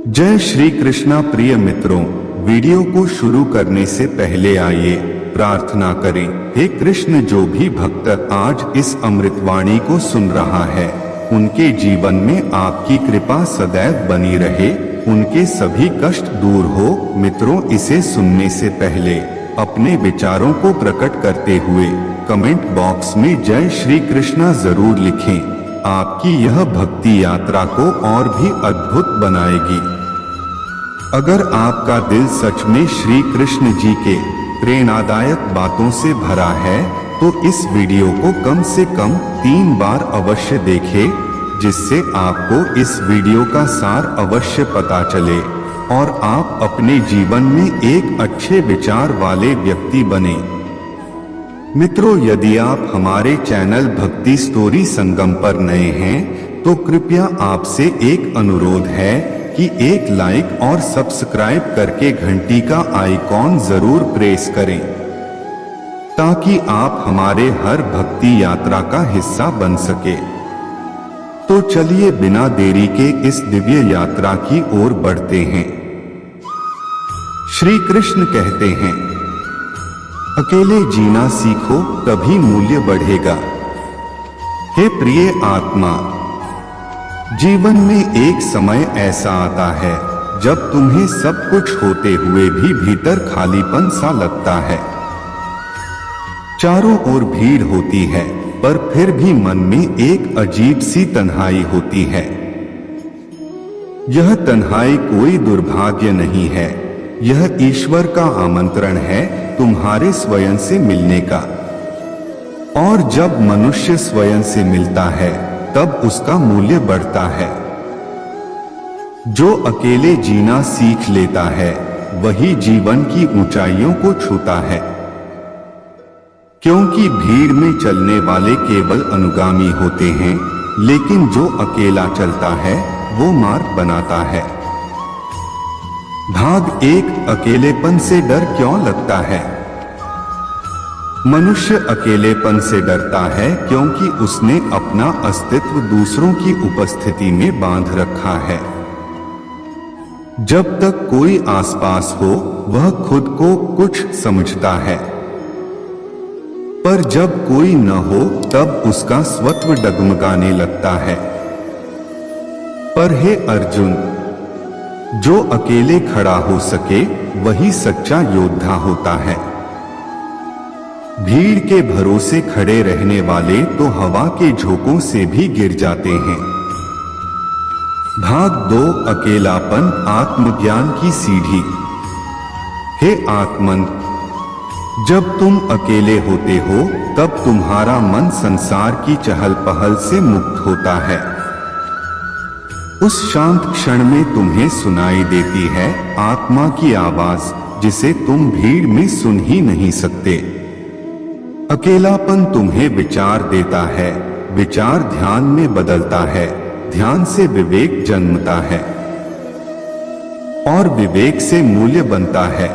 जय श्री कृष्णा। प्रिय मित्रों, वीडियो को शुरू करने से पहले आइए प्रार्थना करें। हे कृष्ण, जो भी भक्त आज इस अमृतवाणी को सुन रहा है, उनके जीवन में आपकी कृपा सदैव बनी रहे, उनके सभी कष्ट दूर हो। मित्रों, इसे सुनने से पहले अपने विचारों को प्रकट करते हुए कमेंट बॉक्स में जय श्री कृष्णा जरूर लिखें। आपकी यह भक्ति यात्रा को और भी अद्भुत बनाएगी। अगर आपका दिल सच में श्री कृष्ण जी के प्रेरणादायक बातों से भरा है, तो इस वीडियो को कम से कम 3 बार अवश्य देखें, जिससे आपको इस वीडियो का सार अवश्य पता चले और आप अपने जीवन में एक अच्छे विचार वाले व्यक्ति बने। मित्रों, यदि आप हमारे चैनल भक्ति स्टोरी संगम पर नए हैं, तो कृपया आपसे एक अनुरोध है कि एक लाइक और सब्सक्राइब करके घंटी का आइकॉन जरूर प्रेस करें, ताकि आप हमारे हर भक्ति यात्रा का हिस्सा बन सके। तो चलिए बिना देरी के इस दिव्य यात्रा की ओर बढ़ते हैं। श्री कृष्ण कहते हैं, अकेले जीना सीखो, तभी मूल्य बढ़ेगा। हे प्रिय आत्मा, जीवन में एक समय ऐसा आता है जब तुम्हें सब कुछ होते हुए भी भीतर खालीपन सा लगता है। चारों ओर भीड़ होती है, पर फिर भी मन में एक अजीब सी तन्हाई होती है। यह तन्हाई कोई दुर्भाग्य नहीं है, यह ईश्वर का आमंत्रण है तुम्हारे स्वयं से मिलने का। और जब मनुष्य स्वयं से मिलता है, तब उसका मूल्य बढ़ता है। जो अकेले जीना सीख लेता है, वही जीवन की ऊंचाइयों को छूता है। क्योंकि भीड़ में चलने वाले केवल अनुगामी होते हैं, लेकिन जो अकेला चलता है वो मार्ग बनाता है। भाग 1, अकेलेपन से डर क्यों लगता है? मनुष्य अकेलेपन से डरता है क्योंकि उसने अपना अस्तित्व दूसरों की उपस्थिति में बांध रखा है। जब तक कोई आसपास हो, वह खुद को कुछ समझता है, पर जब कोई न हो, तब उसका स्वत्व डगमगाने लगता है। पर हे अर्जुन, जो अकेले खड़ा हो सके, वही सच्चा योद्धा होता है। भीड़ के भरोसे खड़े रहने वाले तो हवा के झोंकों से भी गिर जाते हैं। भाग 2, अकेलापन आत्मज्ञान की सीढ़ी। हे आत्मन, जब तुम अकेले होते हो, तब तुम्हारा मन संसार की चहल पहल से मुक्त होता है। उस शांत क्षण में तुम्हें सुनाई देती है आत्मा की आवाज, जिसे तुम भीड़ में सुन ही नहीं सकते। अकेलापन तुम्हें विचार देता है, विचार ध्यान में बदलता है, ध्यान से विवेक जन्मता है और विवेक से मूल्य बनता है।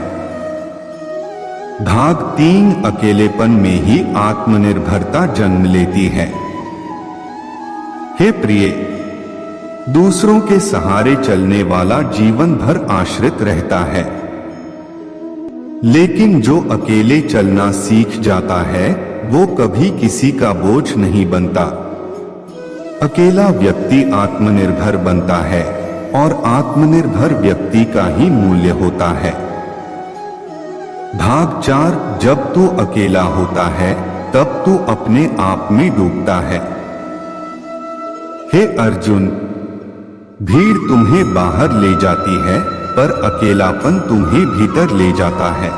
भाग 3, अकेलेपन में ही आत्मनिर्भरता जन्म लेती है। हे प्रिय, दूसरों के सहारे चलने वाला जीवन भर आश्रित रहता है, लेकिन जो अकेले चलना सीख जाता है, वो कभी किसी का बोझ नहीं बनता। अकेला व्यक्ति आत्मनिर्भर बनता है और आत्मनिर्भर व्यक्ति का ही मूल्य होता है। भाग 4, जब तू अकेला होता है, तब तू अपने आप में डूबता है। हे अर्जुन, भीड़ तुम्हें बाहर ले जाती है, पर अकेलापन तुम्हें भीतर ले जाता है।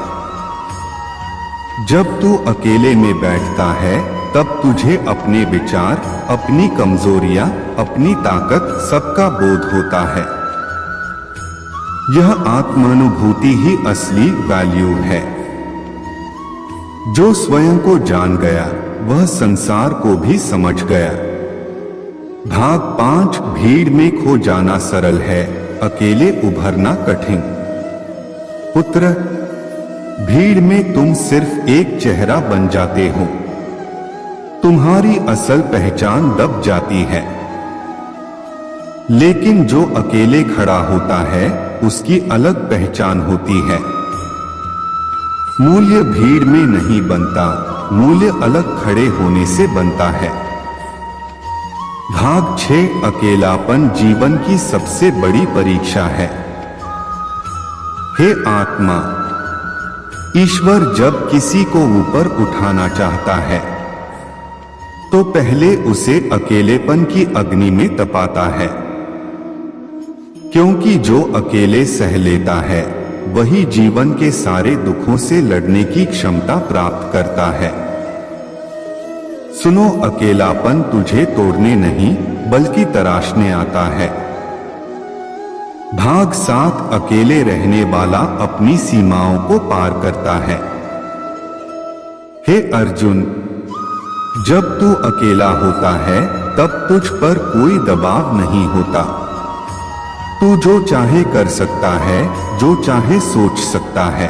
जब तू अकेले में बैठता है, तब तुझे अपने विचार, अपनी कमजोरियां, अपनी ताकत, सबका बोध होता है। यह आत्मानुभूति ही असली वैल्यू है। जो स्वयं को जान गया, वह संसार को भी समझ गया। भाग 5, भीड़ में खो जाना सरल है, अकेले उभरना कठिन। पुत्र, भीड़ में तुम सिर्फ एक चेहरा बन जाते हो, तुम्हारी असल पहचान दब जाती है। लेकिन जो अकेले खड़ा होता है उसकी अलग पहचान होती है। मूल्य भीड़ में नहीं बनता, मूल्य अलग खड़े होने से बनता है। भाग 6 अकेलापन जीवन की सबसे बड़ी परीक्षा है। हे आत्मा, ईश्वर जब किसी को ऊपर उठाना चाहता है तो पहले उसे अकेलेपन की अग्नि में तपाता है, क्योंकि जो अकेले सह लेता है वही जीवन के सारे दुखों से लड़ने की क्षमता प्राप्त करता है। सुनो, अकेलापन तुझे तोड़ने नहीं बल्कि तराशने आता है। भाग 7 अकेले रहने वाला अपनी सीमाओं को पार करता है। हे अर्जुन, जब तू अकेला होता है तब तुझ पर कोई दबाव नहीं होता। तू जो चाहे कर सकता है, जो चाहे सोच सकता है।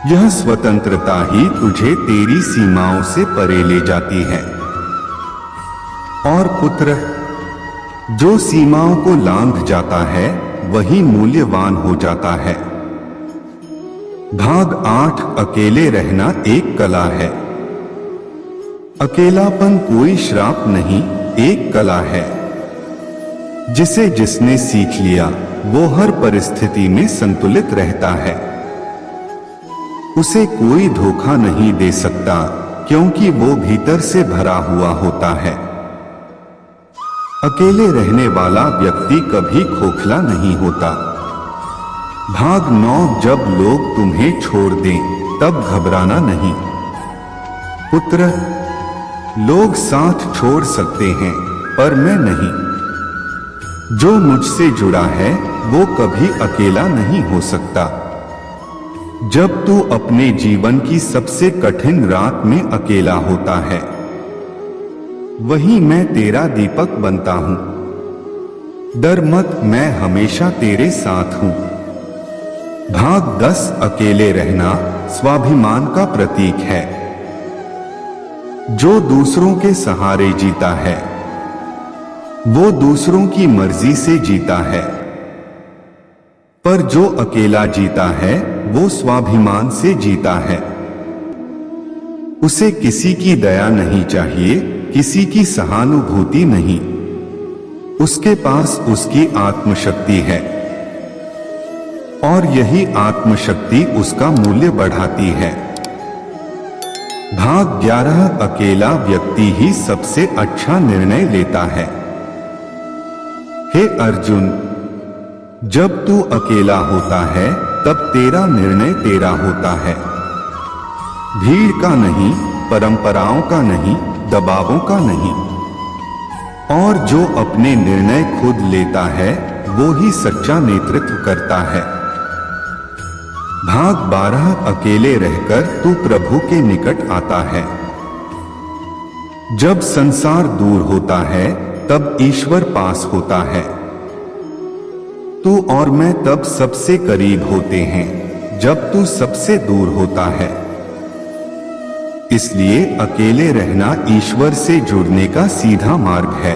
यह स्वतंत्रता ही तुझे तेरी सीमाओं से परे ले जाती है। और पुत्र, जो सीमाओं को लांघ जाता है वही मूल्यवान हो जाता है। भाग 8 अकेले रहना एक कला है। अकेलापन कोई श्राप नहीं, एक कला है जिसे जिसने सीख लिया वो हर परिस्थिति में संतुलित रहता है। उसे कोई धोखा नहीं दे सकता, क्योंकि वो भीतर से भरा हुआ होता है। अकेले रहने वाला व्यक्ति कभी खोखला नहीं होता। भाग 9 जब लोग तुम्हें छोड़ दें तब घबराना नहीं। पुत्र, लोग साथ छोड़ सकते हैं पर मैं नहीं। जो मुझसे जुड़ा है वो कभी अकेला नहीं हो सकता। जब तू अपने जीवन की सबसे कठिन रात में अकेला होता है वहीं मैं तेरा दीपक बनता हूं। डर मत, मैं हमेशा तेरे साथ हूं। भाग 10 अकेले रहना स्वाभिमान का प्रतीक है। जो दूसरों के सहारे जीता है वो दूसरों की मर्जी से जीता है, पर जो अकेला जीता है वो स्वाभिमान से जीता है। उसे किसी की दया नहीं चाहिए, किसी की सहानुभूति नहीं। उसके पास उसकी आत्मशक्ति है और यही आत्मशक्ति उसका मूल्य बढ़ाती है। भाग 11 अकेला व्यक्ति ही सबसे अच्छा निर्णय लेता है। हे अर्जुन, जब तू अकेला होता है तब तेरा निर्णय तेरा होता है। भीड़ का नहीं, परंपराओं का नहीं, दबावों का नहीं। और जो अपने निर्णय खुद लेता है वो ही सच्चा नेतृत्व करता है। भाग 12 अकेले रहकर तू प्रभु के निकट आता है। जब संसार दूर होता है तब ईश्वर पास होता है। तू और मैं तब सबसे करीब होते हैं जब तू सबसे दूर होता है। इसलिए अकेले रहना ईश्वर से जुड़ने का सीधा मार्ग है।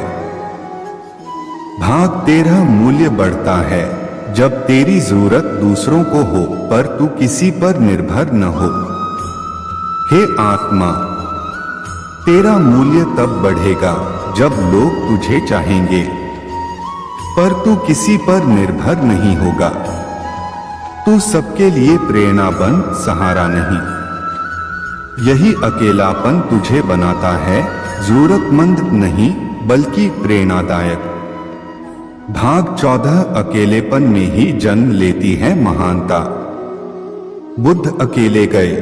भाग 13 मूल्य बढ़ता है जब तेरी जरूरत दूसरों को हो पर तू किसी पर निर्भर न हो। हे आत्मा, तेरा मूल्य तब बढ़ेगा जब लोग तुझे चाहेंगे पर तू किसी पर निर्भर नहीं होगा। तू सबके लिए प्रेरणा बन, सहारा नहीं। यही अकेलापन तुझे बनाता है, जरूरतमंद नहीं बल्कि प्रेरणादायक। भाग 14 अकेलेपन में ही जन्म लेती है महानता। बुद्ध अकेले गए,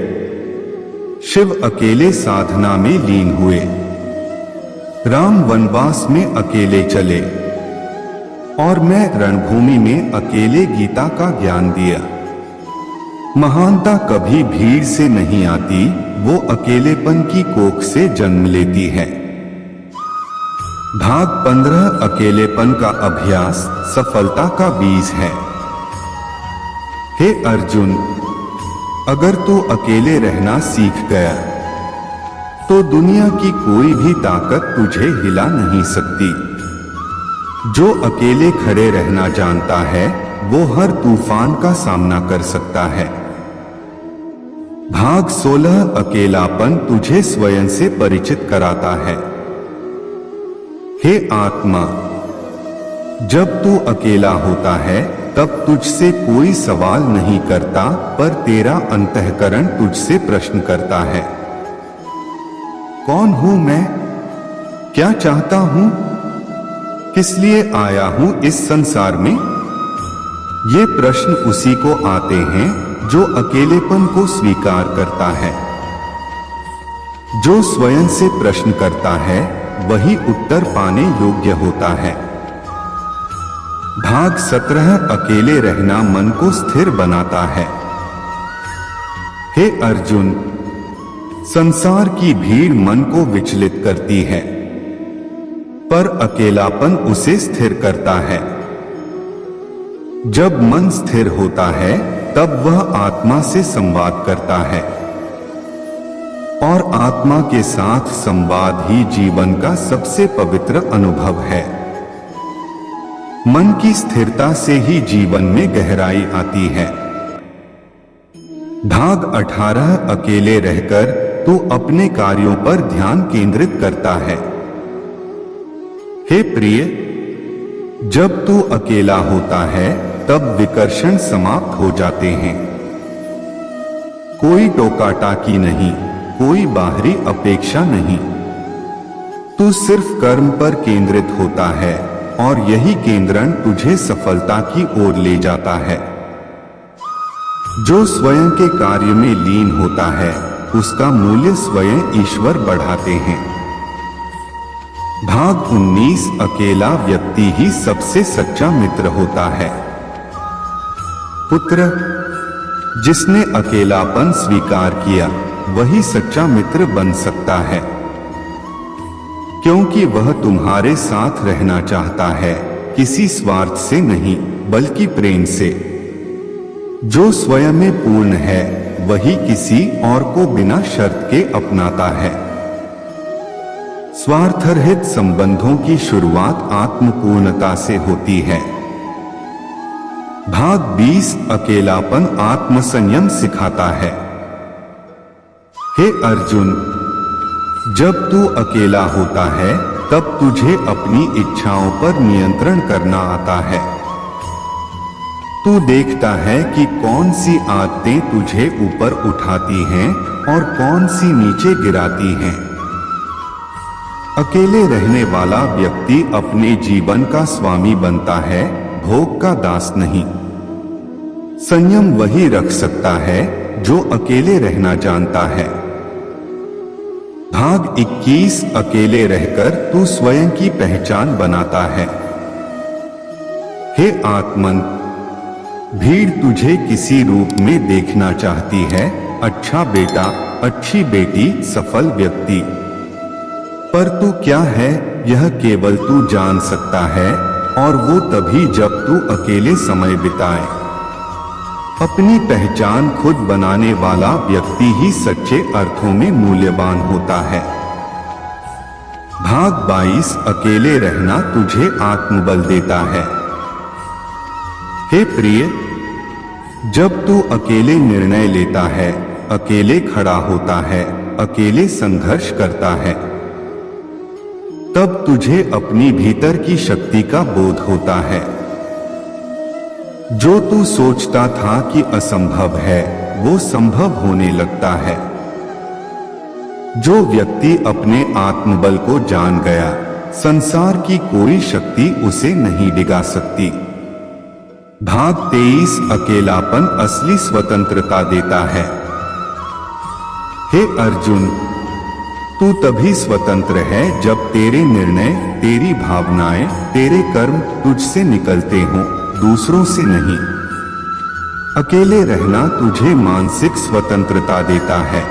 शिव अकेले साधना में लीन हुए, राम वनवास में अकेले चले और मैं रणभूमि में अकेले गीता का ज्ञान दिया। महानता कभी भीड़ से नहीं आती, वो अकेलेपन की कोख से जन्म लेती है। भाग 15 अकेलेपन का अभ्यास सफलता का बीज है। हे अर्जुन, अगर तू अकेले रहना सीख गया तो दुनिया की कोई भी ताकत तुझे हिला नहीं सकती। जो अकेले खड़े रहना जानता है वो हर तूफान का सामना कर सकता है। भाग 16 अकेलापन तुझे स्वयं से परिचित कराता है। हे आत्मा, जब तू अकेला होता है तब तुझसे कोई सवाल नहीं करता, पर तेरा अंतःकरण तुझसे प्रश्न करता है। कौन हूं मैं? क्या चाहता हूं? किस लिए आया हूं इस संसार में? ये प्रश्न उसी को आते हैं जो अकेलेपन को स्वीकार करता है। जो स्वयं से प्रश्न करता है वही उत्तर पाने योग्य होता है। भाग 17 अकेले रहना मन को स्थिर बनाता है। हे अर्जुन, संसार की भीड़ मन को विचलित करती है, पर अकेलापन उसे स्थिर करता है। जब मन स्थिर होता है तब वह आत्मा से संवाद करता है, और आत्मा के साथ संवाद ही जीवन का सबसे पवित्र अनुभव है। मन की स्थिरता से ही जीवन में गहराई आती है। भाग 18 अकेले रहकर तू अपने कार्यों पर ध्यान केंद्रित करता है। हे प्रिय, जब तू अकेला होता है तब विकर्षण समाप्त हो जाते हैं। कोई टोका-टाकी नहीं, कोई बाहरी अपेक्षा नहीं। तू सिर्फ कर्म पर केंद्रित होता है और यही केंद्रण तुझे सफलता की ओर ले जाता है। जो स्वयं के कार्य में लीन होता है उसका मूल्य स्वयं ईश्वर बढ़ाते हैं। भाग 19 अकेला व्यक्ति ही सबसे सच्चा मित्र होता है। पुत्र, जिसने अकेलापन स्वीकार किया वही सच्चा मित्र बन सकता है, क्योंकि वह तुम्हारे साथ रहना चाहता है, किसी स्वार्थ से नहीं बल्कि प्रेम से। जो स्वयं में पूर्ण है वही किसी और को बिना शर्त के अपनाता है। स्वार्थरहित संबंधों की शुरुआत आत्मपूर्णता से होती है। भाग 20 अकेलापन आत्मसंयम सिखाता है। हे अर्जुन, जब तू अकेला होता है तब तुझे अपनी इच्छाओं पर नियंत्रण करना आता है। तू देखता है कि कौन सी आदतें तुझे ऊपर उठाती हैं और कौन सी नीचे गिराती हैं। अकेले रहने वाला व्यक्ति अपने जीवन का स्वामी बनता है, भोग का दास नहीं। संयम वही रख सकता है जो अकेले रहना जानता है। भाग 21 अकेले रहकर तू स्वयं की पहचान बनाता है। हे आत्मन, भीड़ तुझे किसी रूप में देखना चाहती है, अच्छा बेटा, अच्छी बेटी, सफल व्यक्ति। पर तू क्या है यह केवल तू जान सकता है, और वो तभी जब तू अकेले समय बिताए। अपनी पहचान खुद बनाने वाला व्यक्ति ही सच्चे अर्थों में मूल्यवान होता है। भाग 22 अकेले रहना तुझे आत्मबल देता है। हे प्रिय, जब तू अकेले निर्णय लेता है, अकेले खड़ा होता है, अकेले संघर्ष करता है, तब तुझे अपनी भीतर की शक्ति का बोध होता है। जो तू सोचता था कि असंभव है वो संभव होने लगता है। जो व्यक्ति अपने आत्मबल को जान गया, संसार की कोई शक्ति उसे नहीं डिगा सकती। भाग 23 अकेलापन असली स्वतंत्रता देता है। हे अर्जुन, तू तभी स्वतंत्र है जब तेरे निर्णय, तेरी भावनाएं, तेरे कर्म तुझसे निकलते हों, दूसरों से नहीं। अकेले रहना तुझे मानसिक स्वतंत्रता देता है।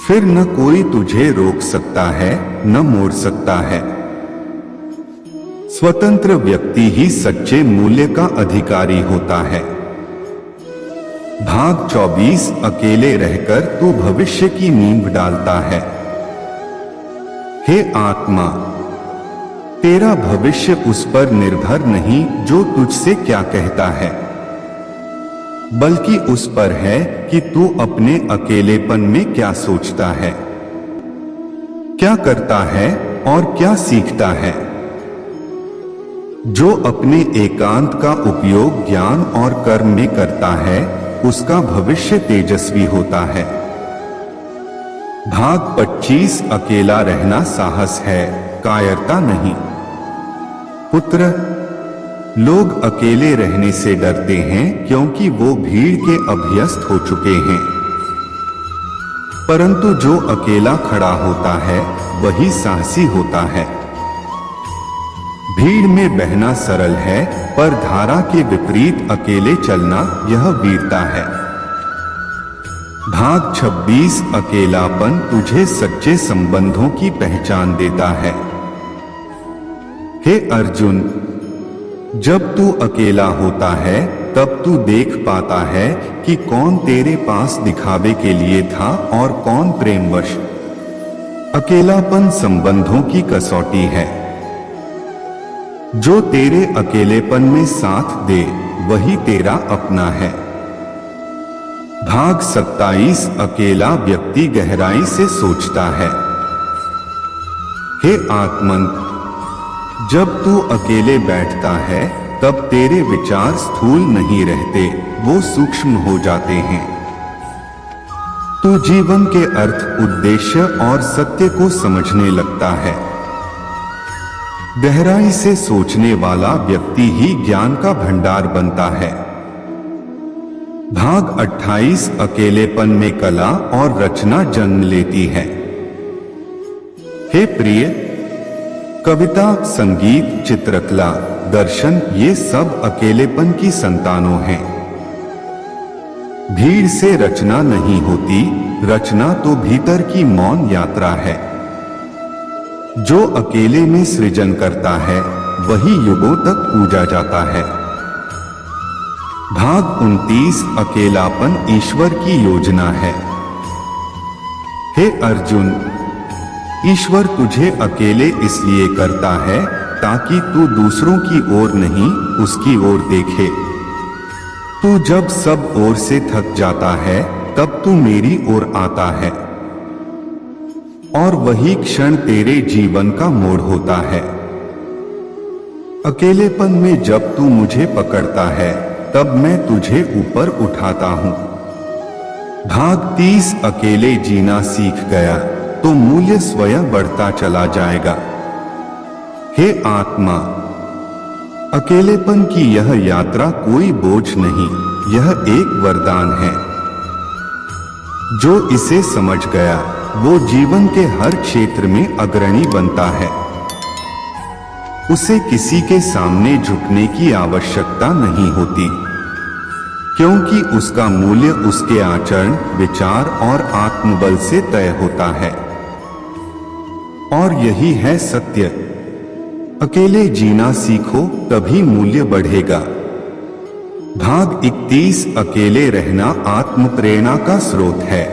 फिर न कोई तुझे रोक सकता है, न मोड़ सकता है। स्वतंत्र व्यक्ति ही सच्चे मूल्य का अधिकारी होता है। भाग 24 अकेले रहकर तू भविष्य की नींव डालता है। हे आत्मा, तेरा भविष्य उस पर निर्भर नहीं जो तुझसे क्या कहता है, बल्कि उस पर है कि तू अपने अकेलेपन में क्या सोचता है, क्या करता है और क्या सीखता है। जो अपने एकांत का उपयोग ज्ञान और कर्म में करता है उसका भविष्य तेजस्वी होता है। भाग 25 अकेला रहना साहस है, कायरता नहीं। पुत्र, लोग अकेले रहने से डरते हैं क्योंकि वो भीड़ के अभ्यस्त हो चुके हैं, परंतु जो अकेला खड़ा होता है वही साहसी होता है। भीड़ में बहना सरल है, पर धारा के विपरीत अकेले चलना यह वीरता है। भाग 26 अकेलापन तुझे सच्चे संबंधों की पहचान देता है। हे अर्जुन, जब तू अकेला होता है तब तू देख पाता है कि कौन तेरे पास दिखावे के लिए था और कौन प्रेमवश। अकेलापन संबंधों की कसौटी है। जो तेरे अकेलेपन में साथ दे वही तेरा अपना है। भाग 27 अकेला व्यक्ति गहराई से सोचता है। हे आत्मन, जब तू अकेले बैठता है तब तेरे विचार स्थूल नहीं रहते, वो सूक्ष्म हो जाते हैं। तू जीवन के अर्थ, उद्देश्य और सत्य को समझने लगता है। गहराई से सोचने वाला व्यक्ति ही ज्ञान का भंडार बनता है। भाग 28 अकेलेपन में कला और रचना जन्म लेती है। हे प्रिय, कविता, संगीत, चित्रकला, दर्शन, ये सब अकेलेपन की संतानों हैं। भीड़ से रचना नहीं होती, रचना तो भीतर की मौन यात्रा है। जो अकेले में सृजन करता है वही युगों तक पूजा जाता है। भाग 29 अकेलापन ईश्वर की योजना है। हे अर्जुन, ईश्वर तुझे अकेले इसलिए करता है ताकि तू दूसरों की ओर नहीं उसकी ओर देखे। तू जब सब ओर से थक जाता है तब तू मेरी ओर आता है, और वही क्षण तेरे जीवन का मोड़ होता है। अकेलेपन में जब तू मुझे पकड़ता है तब मैं तुझे ऊपर उठाता हूं। भाग 30 अकेले जीना सीख गया तो मूल्य स्वयं बढ़ता चला जाएगा। हे आत्मा, अकेलेपन की यह यात्रा कोई बोझ नहीं, यह एक वरदान है। जो इसे समझ गया वो जीवन के हर क्षेत्र में अग्रणी बनता है। उसे किसी के सामने झुकने की आवश्यकता नहीं होती, क्योंकि उसका मूल्य उसके आचरण, विचार और आत्मबल से तय होता है। और यही है सत्य। अकेले जीना सीखो तभी मूल्य बढ़ेगा। भाग 31 अकेले रहना आत्म प्रेरणा का स्रोत है।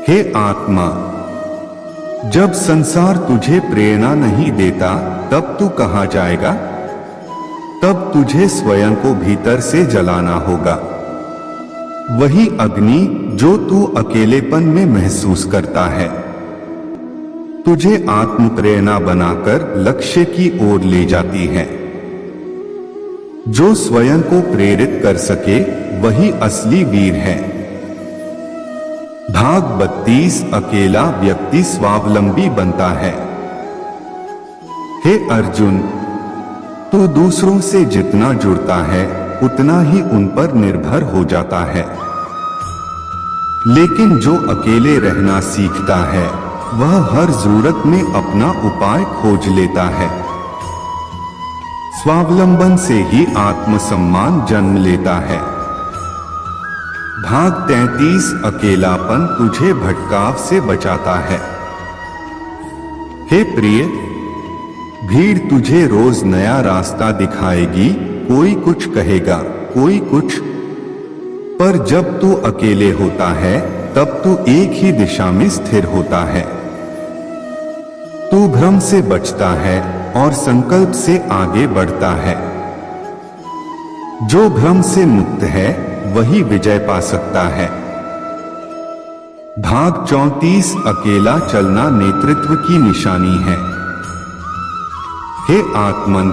हे आत्मा, जब संसार तुझे प्रेरणा नहीं देता तब तू कहां जाएगा? तब तुझे स्वयं को भीतर से जलाना होगा। वही अग्नि जो तू अकेलेपन में महसूस करता है तुझे आत्म प्रेरणा बनाकर लक्ष्य की ओर ले जाती है। जो स्वयं को प्रेरित कर सके वही असली वीर है। भाग 32 अकेला व्यक्ति स्वावलंबी बनता है। हे अर्जुन, तू दूसरों से जितना जुड़ता है उतना ही उन पर निर्भर हो जाता है, लेकिन जो अकेले रहना सीखता है वह हर जरूरत में अपना उपाय खोज लेता है। स्वावलंबन से ही आत्मसम्मान जन्म लेता है। भाग 33 अकेलापन तुझे भटकाव से बचाता है। हे प्रिय, भीड़ तुझे रोज नया रास्ता दिखाएगी, कोई कुछ कहेगा, कोई कुछ, पर जब तू अकेले होता है तब तू एक ही दिशा में स्थिर होता है। तू भ्रम से बचता है और संकल्प से आगे बढ़ता है। जो भ्रम से मुक्त है वही विजय पा सकता है। भाग 34 अकेला चलना नेतृत्व की निशानी है। हे आत्मन,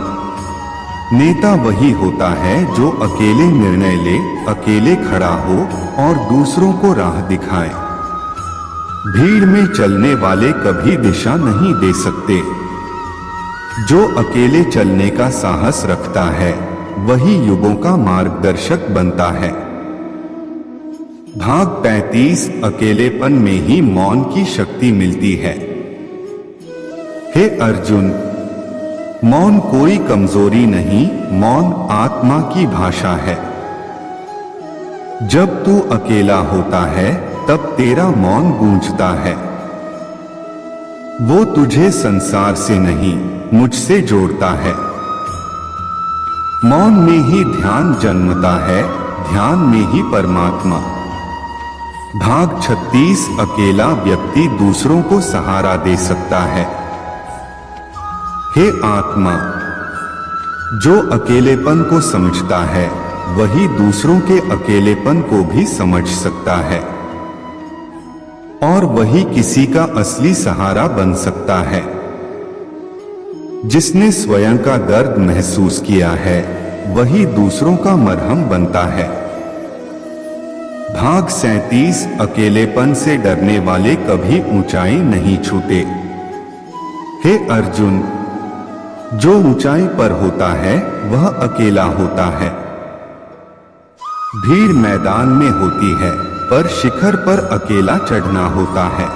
नेता वही होता है जो अकेले निर्णय ले, अकेले खड़ा हो और दूसरों को राह दिखाए। भीड़ में चलने वाले कभी दिशा नहीं दे सकते। जो अकेले चलने का साहस रखता है वही युगों का मार्गदर्शक बनता है। भाग 35 अकेलेपन में ही मौन की शक्ति मिलती है। हे अर्जुन, मौन कोई कमजोरी नहीं, मौन आत्मा की भाषा है। जब तू अकेला होता है तब तेरा मौन गूंजता है। वो तुझे संसार से नहीं, मुझसे जोड़ता है। मौन में ही ध्यान जन्मता है, ध्यान में ही परमात्मा। भाग 36 अकेला व्यक्ति दूसरों को सहारा दे सकता है। हे आत्मा, जो अकेलेपन को समझता है वही दूसरों के अकेलेपन को भी समझ सकता है और वही किसी का असली सहारा बन सकता है। जिसने स्वयं का दर्द महसूस किया है वही दूसरों का मरहम बनता है। भाग 37 अकेलेपन से डरने वाले कभी ऊंचाई नहीं छूते। हे अर्जुन, जो ऊंचाई पर होता है वह अकेला होता है। भीड़ मैदान में होती है पर शिखर पर अकेला चढ़ना होता है।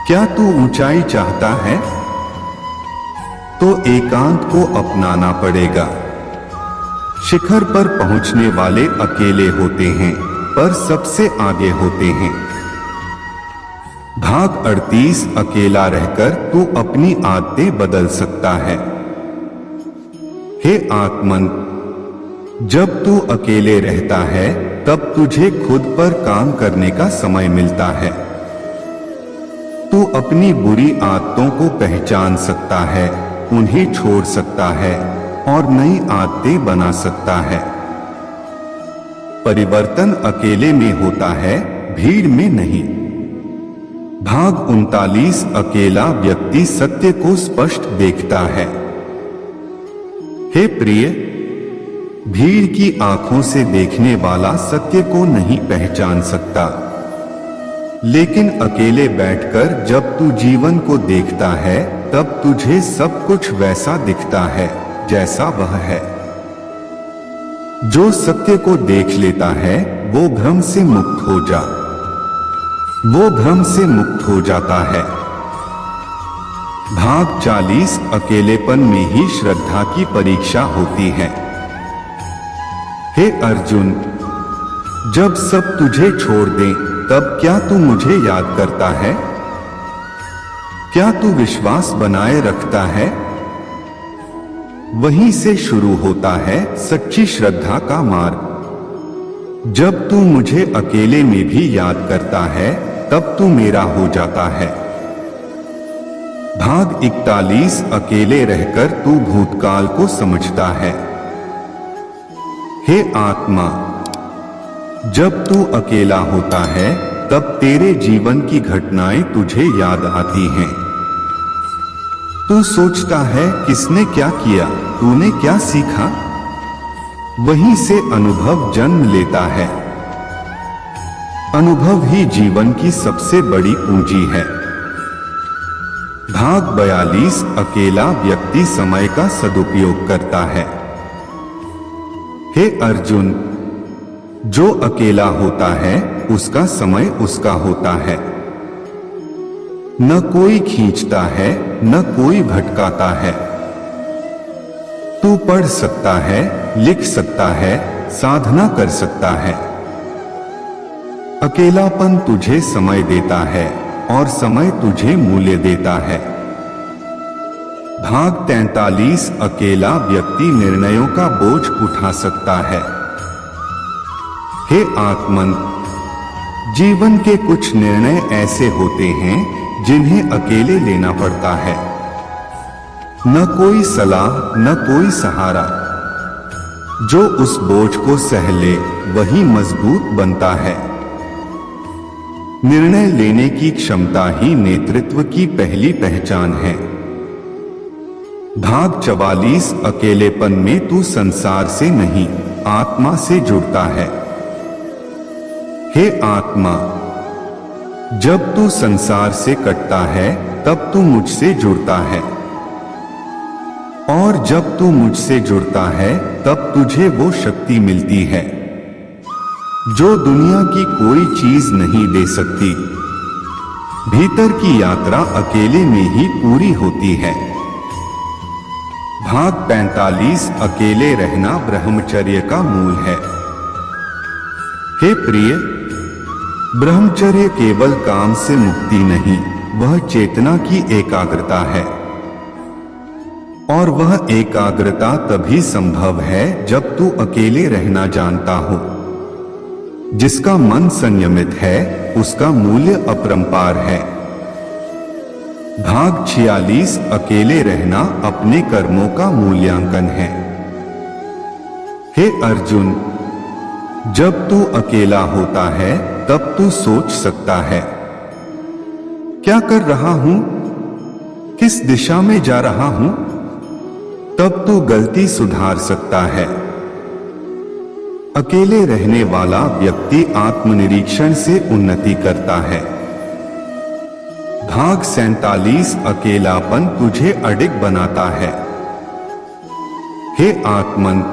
क्या तू ऊंचाई चाहता है तो एकांत को अपनाना पड़ेगा। शिखर पर पहुंचने वाले अकेले होते हैं पर सबसे आगे होते हैं। भाग 38 अकेला रहकर तू अपनी आदतें बदल सकता है। हे आत्मन, जब तू अकेले रहता है तब तुझे खुद पर काम करने का समय मिलता है। तू अपनी बुरी आदतों को पहचान सकता है, उन्हें छोड़ सकता है और नई आदतें बना सकता है। परिवर्तन अकेले में होता है, भीड़ में नहीं। भाग 39 अकेला व्यक्ति सत्य को स्पष्ट देखता है। हे प्रिय, भीड़ की आंखों से देखने वाला सत्य को नहीं पहचान सकता, लेकिन अकेले बैठकर जब तू जीवन को देखता है तब तुझे सब कुछ वैसा दिखता है जैसा वह है। जो सत्य को देख लेता है वो भ्रम से मुक्त हो जाता है। भाग 40 अकेलेपन में ही श्रद्धा की परीक्षा होती है। हे अर्जुन, जब सब तुझे छोड़ दें तब क्या तू मुझे याद करता है? क्या तू विश्वास बनाए रखता है? वहीं से शुरू होता है सच्ची श्रद्धा का मार्ग। जब तू मुझे अकेले में भी याद करता है तब तू मेरा हो जाता है। भाग 41 अकेले रहकर तू भूतकाल को समझता है। हे आत्मा, जब तू अकेला होता है तब तेरे जीवन की घटनाएं तुझे याद आती हैं। तू सोचता है किसने क्या किया, तूने क्या सीखा? वहीं से अनुभव जन्म लेता है। अनुभव ही जीवन की सबसे बड़ी पूंजी है। भाग 42 अकेला व्यक्ति समय का सदुपयोग करता है। हे अर्जुन, जो अकेला होता है उसका समय उसका होता है। न कोई खींचता है, न कोई भटकाता है। तू पढ़ सकता है, लिख सकता है, साधना कर सकता है। अकेलापन तुझे समय देता है और समय तुझे मूल्य देता है। भाग 43 अकेला व्यक्ति निर्णयों का बोझ उठा सकता है। हे आत्मन, जीवन के कुछ निर्णय ऐसे होते हैं जिन्हें अकेले लेना पड़ता है। न कोई सलाह, न कोई सहारा। जो उस बोझ को सह ले वही मजबूत बनता है। निर्णय लेने की क्षमता ही नेतृत्व की पहली पहचान है। भाग 44। अकेलेपन में तू संसार से नहीं, आत्मा से जुड़ता है। हे आत्मा, जब तू संसार से कटता है तब तू मुझसे जुड़ता है, और जब तू मुझसे जुड़ता है तब तुझे वो शक्ति मिलती है जो दुनिया की कोई चीज नहीं दे सकती। भीतर की यात्रा अकेले में ही पूरी होती है। भाग 45। अकेले रहना ब्रह्मचर्य का मूल है। हे प्रिय, ब्रह्मचर्य केवल काम से मुक्ति नहीं, वह चेतना की एकाग्रता है। और वह एकाग्रता तभी संभव है जब तू अकेले रहना जानता हो। जिसका मन संयमित है उसका मूल्य अपरंपार है। भाग 46। अकेले रहना अपने कर्मों का मूल्यांकन है। हे अर्जुन, जब तू अकेला होता है तब तू सोच सकता है, क्या कर रहा हूं, किस दिशा में जा रहा हूं। तब तू गलती सुधार सकता है। अकेले रहने वाला व्यक्ति आत्मनिरीक्षण से उन्नति करता है। भाग 47। अकेलापन तुझे अडिग बनाता है। हे आत्मन,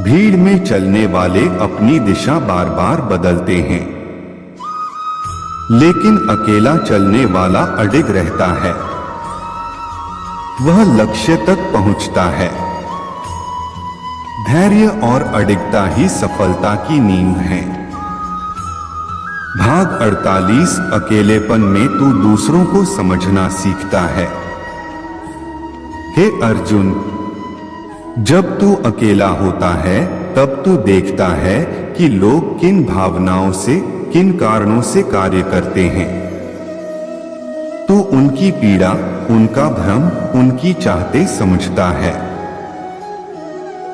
भीड़ में चलने वाले अपनी दिशा बार बार बदलते हैं, लेकिन अकेला चलने वाला अडिग रहता है। वह लक्ष्य तक पहुंचता है। धैर्य और अडिगता ही सफलता की नींव है। भाग 48। अकेलेपन में तू दूसरों को समझना सीखता है। हे अर्जुन, जब तू अकेला होता है तब तू देखता है कि लोग किन भावनाओं से, किन कारणों से कार्य करते हैं। तू उनकी पीड़ा, उनका भ्रम, उनकी चाहते समझता है।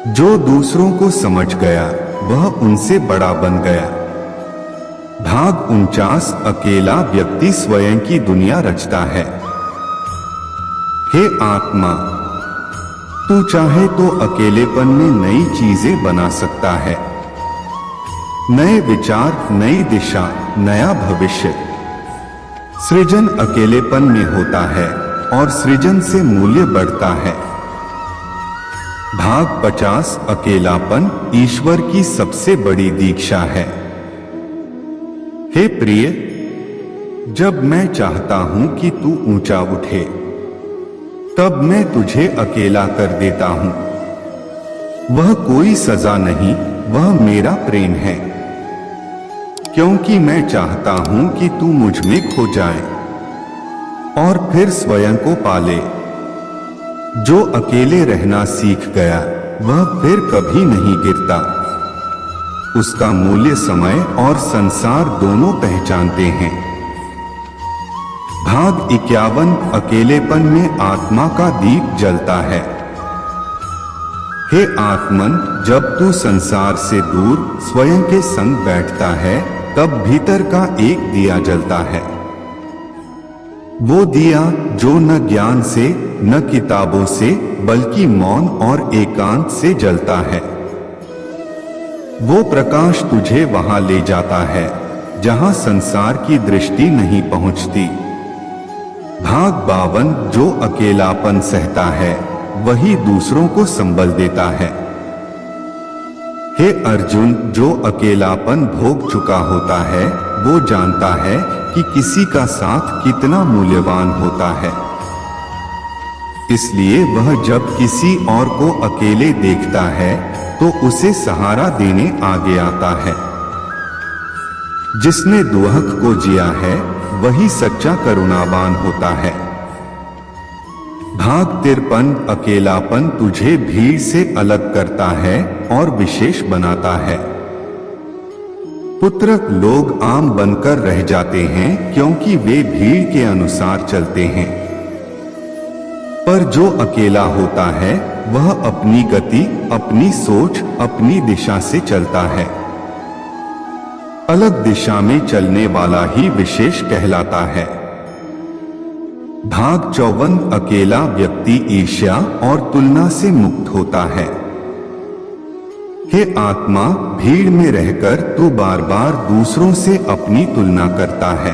जो दूसरों को समझ गया वह उनसे बड़ा बन गया। भाग 49। अकेला व्यक्ति स्वयं की दुनिया रचता है। हे आत्मा, तू चाहे तो अकेलेपन में नई चीजें बना सकता है। नए विचार, नई दिशा, नया भविष्य। सृजन अकेलेपन में होता है और सृजन से मूल्य बढ़ता है। भाग 50। अकेलापन ईश्वर की सबसे बड़ी दीक्षा है। हे प्रिय, जब मैं चाहता हूं कि तू ऊंचा उठे तब मैं तुझे अकेला कर देता हूं। वह कोई सजा नहीं, वह मेरा प्रेम है, क्योंकि मैं चाहता हूं कि तू मुझ में खो जाए और फिर स्वयं को पाले। जो अकेले रहना सीख गया वह फिर कभी नहीं गिरता। उसका मूल्य समय और संसार दोनों पहचानते हैं। भाग 51। अकेलेपन में आत्मा का दीप जलता है। हे आत्मन, जब तू संसार से दूर स्वयं के संग बैठता है तब भीतर का एक दिया जलता है। वो दिया जो न ज्ञान से, न किताबों से, बल्कि मौन और एकांत से जलता है। वो प्रकाश तुझे वहां ले जाता है जहां संसार की दृष्टि नहीं पहुंचती। भाग 52। जो अकेलापन सहता है वही दूसरों को संबल देता है। हे अर्जुन, जो अकेलापन भोग चुका होता है वो जानता है कि किसी का साथ कितना मूल्यवान होता है। इसलिए वह जब किसी और को अकेले देखता है तो उसे सहारा देने आगे आता है। जिसने दुहक को जिया है वही सच्चा करुणावान होता है। भाग 53। अकेलापन तुझे भीड़ से अलग करता है और विशेष बनाता है। पुत्र लोग आम बनकर रह जाते हैं क्योंकि वे भीड़ के अनुसार चलते हैं, पर जो अकेला होता है वह अपनी गति, अपनी सोच, अपनी दिशा से चलता है। अलग दिशा में चलने वाला ही विशेष कहलाता है। भाग 54 अकेला व्यक्ति ईर्ष्या और तुलना से मुक्त होता है। हे आत्मा, भीड़ में रहकर तू बार बार दूसरों से अपनी तुलना करता है।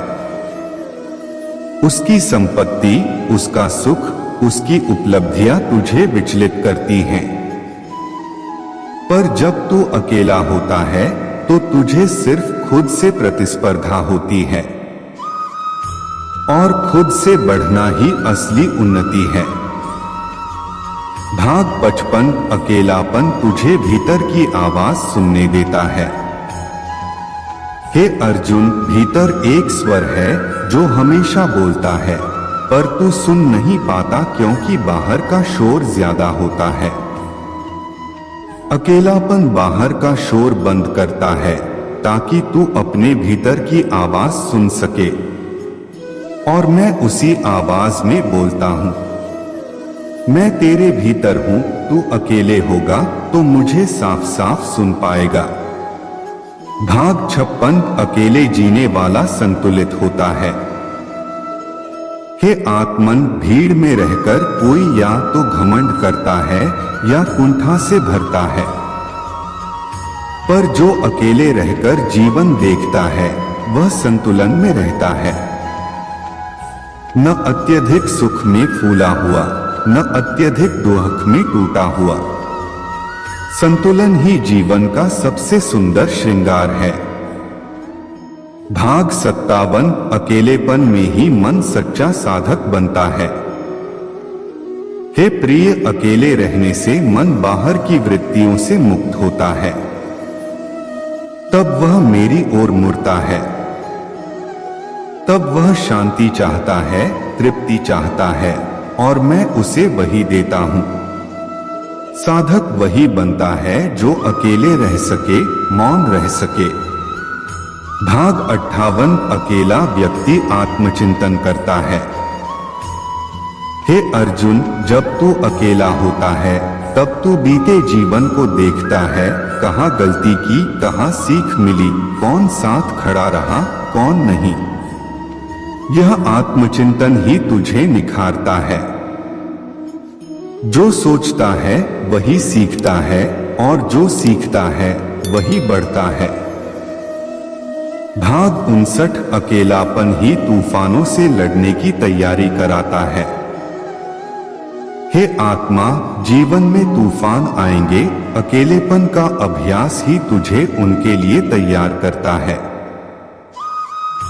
उसकी संपत्ति, उसका सुख, उसकी उपलब्धियां तुझे विचलित करती हैं। पर जब तू अकेला होता है तो तुझे सिर्फ खुद से प्रतिस्पर्धा होती है, और खुद से बढ़ना ही असली उन्नति है। भाग 55 अकेलापन तुझे भीतर की आवाज सुनने देता है। हे अर्जुन, भीतर एक स्वर है जो हमेशा बोलता है, पर तू सुन नहीं पाता क्योंकि बाहर का शोर ज्यादा होता है। अकेलापन बाहर का शोर बंद करता है ताकि तू अपने भीतर की आवाज सुन सके, और मैं उसी आवाज में बोलता हूं। मैं तेरे भीतर हूं, तू अकेले होगा तो मुझे साफ साफ सुन पाएगा। भाग 56 अकेले जीने वाला संतुलित होता है। हे आत्मन, भीड़ में रहकर कोई या तो घमंड करता है या कुंठा से भरता है, पर जो अकेले रहकर जीवन देखता है वह संतुलन में रहता है। न अत्यधिक सुख में फूला हुआ, न अत्यधिक दुख में टूटा हुआ। संतुलन ही जीवन का सबसे सुंदर श्रृंगार है। भाग 57 अकेलेपन में ही मन सच्चा साधक बनता है। हे प्रिय, अकेले रहने से मन बाहर की वृत्तियों से मुक्त होता है। तब वह मेरी ओर मुड़ता है। तब वह शांति चाहता है, तृप्ति चाहता है, और मैं उसे वही देता हूं। साधक वही बनता है जो अकेले रह सके, मौन रह सके। भाग 58 अकेला व्यक्ति आत्मचिंतन करता है। हे अर्जुन, जब तू अकेला होता है तब तू बीते जीवन को देखता है, कहाँ गलती की, कहाँ सीख मिली, कौन साथ खड़ा रहा, कौन नहीं। यह आत्मचिंतन ही तुझे निखारता है। जो सोचता है वही सीखता है, और जो सीखता है वही बढ़ता है। भाग 59 अकेलापन ही तूफानों से लड़ने की तैयारी कराता है। हे आत्मा, जीवन में तूफान आएंगे, अकेलेपन का अभ्यास ही तुझे उनके लिए तैयार करता है।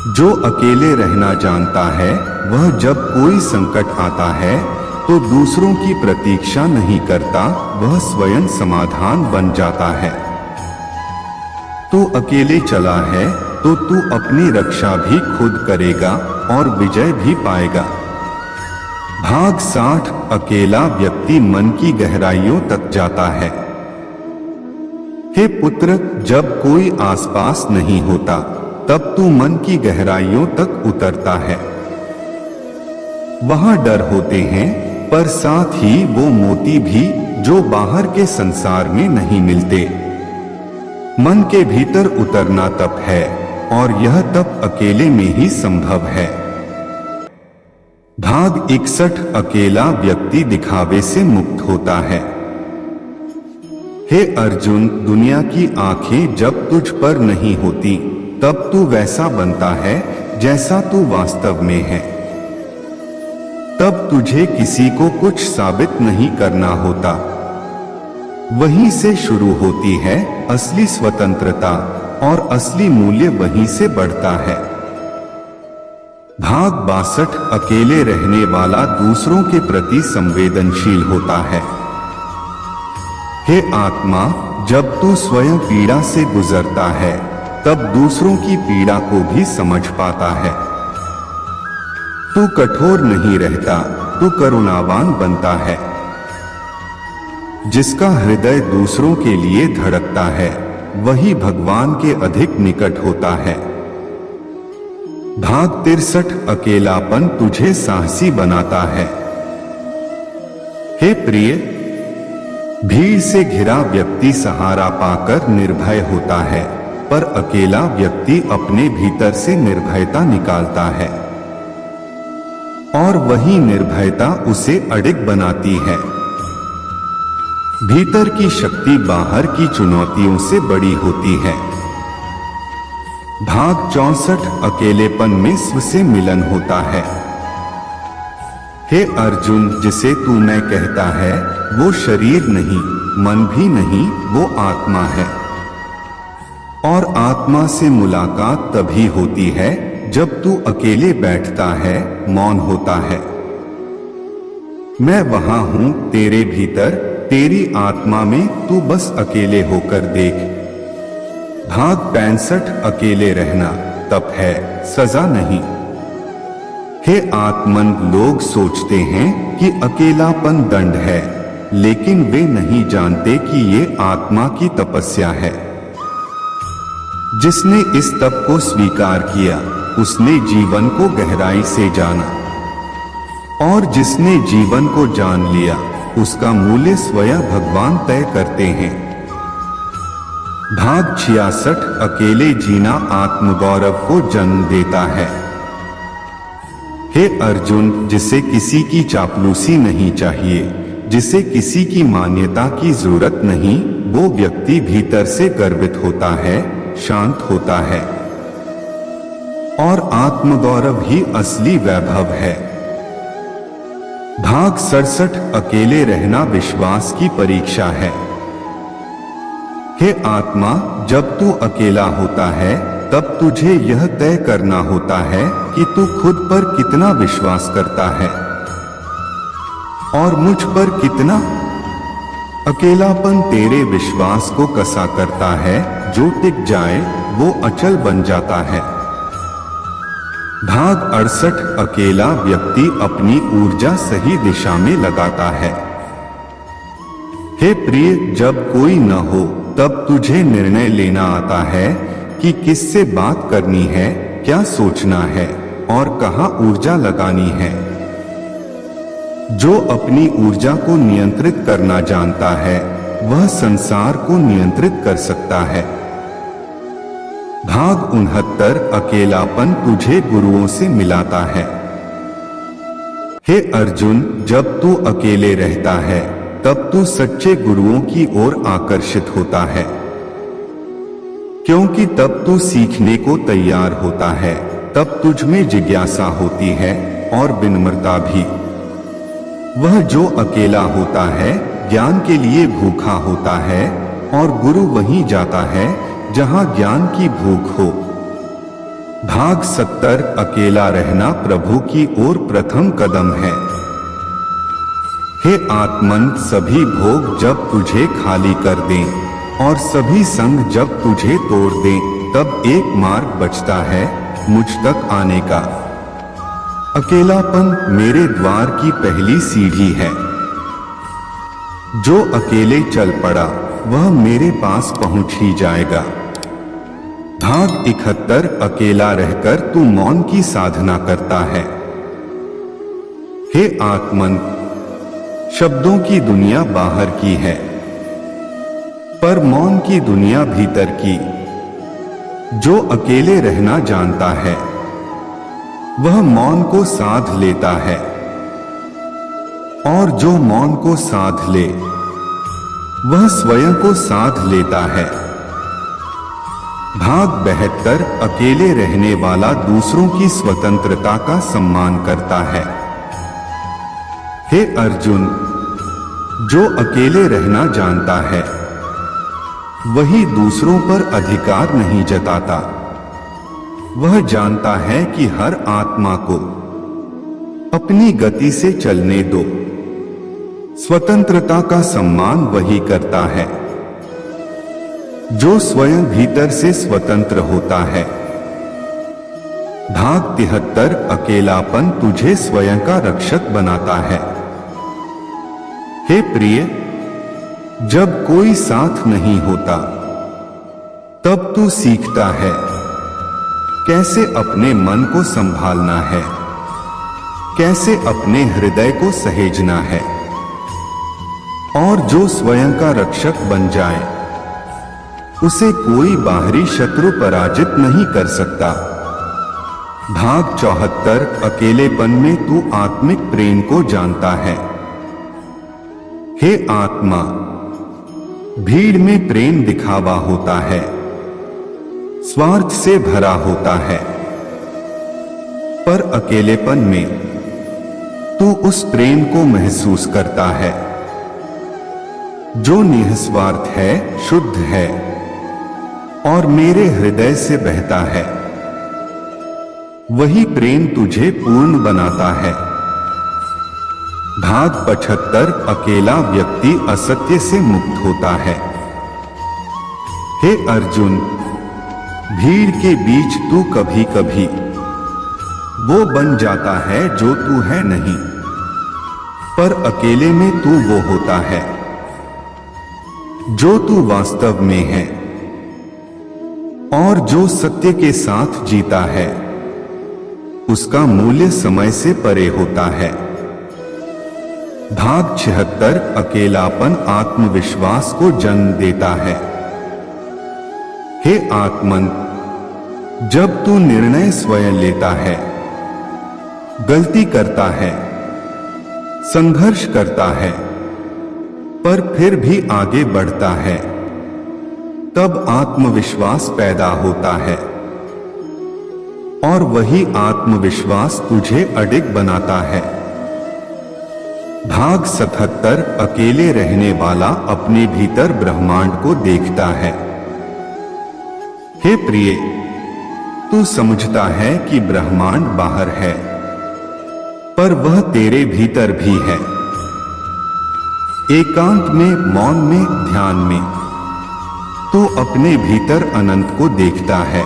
जो अकेले रहना जानता है वह जब कोई संकट आता है तो दूसरों की प्रतीक्षा नहीं करता, वह स्वयं समाधान बन जाता है। तू अकेले चला है तो तू अपनी रक्षा भी खुद करेगा और विजय भी पाएगा। भाग 60 अकेला व्यक्ति मन की गहराइयों तक जाता है। हे पुत्र, जब कोई आसपास नहीं होता तब तू मन की गहराइयों तक उतरता है। वहां डर होते हैं, पर साथ ही वो मोती भी जो बाहर के संसार में नहीं मिलते। मन के भीतर उतरना तप है, और यह तप अकेले में ही संभव है। भाग 61 अकेला व्यक्ति दिखावे से मुक्त होता है। हे अर्जुन, दुनिया की आंखें जब तुझ पर नहीं होती तब तू वैसा बनता है जैसा तू वास्तव में है। तब तुझे किसी को कुछ साबित नहीं करना होता। वहीं से शुरू होती है असली स्वतंत्रता, और असली मूल्य वहीं से बढ़ता है। भाग 62 अकेले रहने वाला दूसरों के प्रति संवेदनशील होता है। हे आत्मा, जब तू स्वयं पीड़ा से गुजरता है तब दूसरों की पीड़ा को भी समझ पाता है। तू कठोर नहीं रहता, तू करुणावान बनता है। जिसका हृदय दूसरों के लिए धड़कता है वही भगवान के अधिक निकट होता है। भाग 63 अकेलापन तुझे साहसी बनाता है। हे प्रिय, भीड़ से घिरा व्यक्ति सहारा पाकर निर्भय होता है, पर अकेला व्यक्ति अपने भीतर से निर्भयता निकालता है और वही निर्भयता उसे अडिग बनाती है। भीतर की शक्ति बाहर की चुनौतियों से बड़ी होती है। भाग 64 अकेलेपन में स्व से मिलन होता है। हे अर्जुन, जिसे तू मैं कहता है वो शरीर नहीं, मन भी नहीं, वो आत्मा है। और आत्मा से मुलाकात तभी होती है जब तू अकेले बैठता है, मौन होता है। मैं वहां हूं तेरे भीतर, तेरी आत्मा में, तू बस अकेले होकर देख। भाग 65 अकेले रहना तप है, सजा नहीं। हे आत्मन, लोग सोचते हैं कि अकेलापन दंड है, लेकिन वे नहीं जानते कि ये आत्मा की तपस्या है। जिसने इस तप को स्वीकार किया उसने जीवन को गहराई से जाना, और जिसने जीवन को जान लिया उसका मूल्य स्वयं भगवान तय करते हैं। भाग 66 अकेले जीना आत्मगौरव को जन्म देता है। हे अर्जुन, जिसे किसी की चापलूसी नहीं चाहिए, जिसे किसी की मान्यता की जरूरत नहीं, वो व्यक्ति भीतर से गर्वित होता है, शांत होता है। और आत्मगौरव ही असली वैभव है। भाग 67 अकेले रहना विश्वास की परीक्षा है। हे आत्मा, जब तू अकेला होता है तब तुझे यह तय करना होता है कि तू खुद पर कितना विश्वास करता है और मुझ पर कितना। अकेलापन तेरे विश्वास को कसा करता है, जो टिक जाए वो अचल बन जाता है। भाग 68 अकेला व्यक्ति अपनी ऊर्जा सही दिशा में लगाता है। हे प्रिय, जब कोई न हो तब तुझे निर्णय लेना आता है कि किससे बात करनी है, क्या सोचना है और कहां ऊर्जा लगानी है। जो अपनी ऊर्जा को नियंत्रित करना जानता है वह संसार को नियंत्रित कर सकता है। भाग 69 अकेलापन तुझे गुरुओं से मिलाता है। हे अर्जुन, जब तू अकेले रहता है तब तू सच्चे गुरुओं की ओर आकर्षित होता है, क्योंकि तब तू सीखने को तैयार होता है, तब तुझ में जिज्ञासा होती है और विनम्रता भी। वह जो अकेला होता है ज्ञान के लिए भूखा होता है, और गुरु वहीं जाता है जहां ज्ञान की भूख हो। भाग 70 अकेला रहना प्रभु की ओर प्रथम कदम है। हे आत्मन, सभी भोग जब तुझे खाली कर दें और सभी संग जब तुझे तोड़ दें, तब एक मार्ग बचता है मुझ तक आने का। अकेलापन मेरे द्वार की पहली सीढ़ी है। जो अकेले चल पड़ा वह मेरे पास पहुंच ही जाएगा। भाग 71 अकेला रहकर तू मौन की साधना करता है। हे आत्मन, शब्दों की दुनिया बाहर की है, पर मौन की दुनिया भीतर की। जो अकेले रहना जानता है वह मौन को साध लेता है, और जो मौन को साध ले वह स्वयं को साध लेता है। भाग 72 अकेले रहने वाला दूसरों की स्वतंत्रता का सम्मान करता है। हे अर्जुन, जो अकेले रहना जानता है वही दूसरों पर अधिकार नहीं जताता। वह जानता है कि हर आत्मा को अपनी गति से चलने दो। स्वतंत्रता का सम्मान वही करता है जो स्वयं भीतर से स्वतंत्र होता है। भाग 73 अकेलापन तुझे स्वयं का रक्षक बनाता है। हे प्रिय, जब कोई साथ नहीं होता तब तू सीखता है कैसे अपने मन को संभालना है, कैसे अपने हृदय को सहेजना है, और जो स्वयं का रक्षक बन जाए उसे कोई बाहरी शत्रु पराजित नहीं कर सकता। भाग 74 अकेलेपन में तू आत्मिक प्रेम को जानता है। हे आत्मा, भीड़ में प्रेम दिखावा होता है, स्वार्थ से भरा होता है, पर अकेलेपन में तू उस प्रेम को महसूस करता है जो निस्वार्थ है, शुद्ध है और मेरे हृदय से बहता है। वही प्रेम तुझे पूर्ण बनाता है। भाग 75 अकेला व्यक्ति असत्य से मुक्त होता है। हे अर्जुन, भीड़ के बीच तू कभी कभी वो बन जाता है जो तू है नहीं, पर अकेले में तू वो होता है जो तू वास्तव में है, और जो सत्य के साथ जीता है उसका मूल्य समय से परे होता है। भाग 76 अकेलापन आत्मविश्वास को जन्म देता है। हे आत्मन, जब तू निर्णय स्वयं लेता है, गलती करता है, संघर्ष करता है, पर फिर भी आगे बढ़ता है, तब आत्मविश्वास पैदा होता है, और वही आत्मविश्वास तुझे अडिग बनाता है। भाग 77 अकेले रहने वाला अपने भीतर ब्रह्मांड को देखता है। हे प्रिय, तू समझता है कि ब्रह्मांड बाहर है, पर वह तेरे भीतर भी है। एकांत में, मौन में, ध्यान में तू अपने भीतर अनंत को देखता है।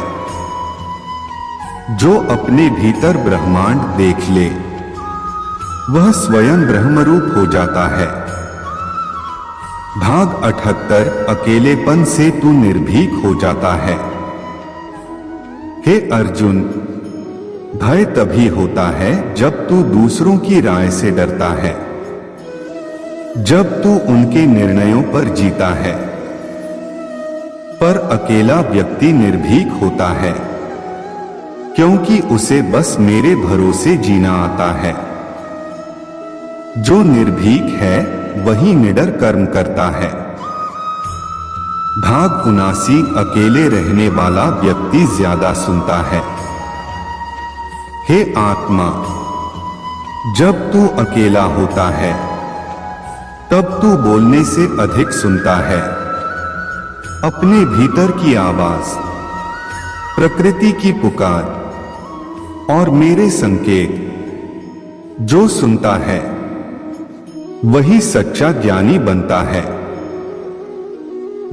जो अपने भीतर ब्रह्मांड देख ले वह स्वयं ब्रह्मरूप हो जाता है। भाग 78 अकेलेपन से तू निर्भीक हो जाता है। हे अर्जुन, भय तभी होता है जब तू दूसरों की राय से डरता है, जब तू उनके निर्णयों पर जीता है, पर अकेला व्यक्ति निर्भीक होता है क्योंकि उसे बस मेरे भरोसे जीना आता है। जो निर्भीक है वही निडर कर्म करता है। भाग 79 अकेले रहने वाला व्यक्ति ज्यादा सुनता है। हे आत्मा, जब तू अकेला होता है तब तू बोलने से अधिक सुनता है। अपने भीतर की आवाज, प्रकृति की पुकार और मेरे संकेत जो सुनता है वही सच्चा ज्ञानी बनता है।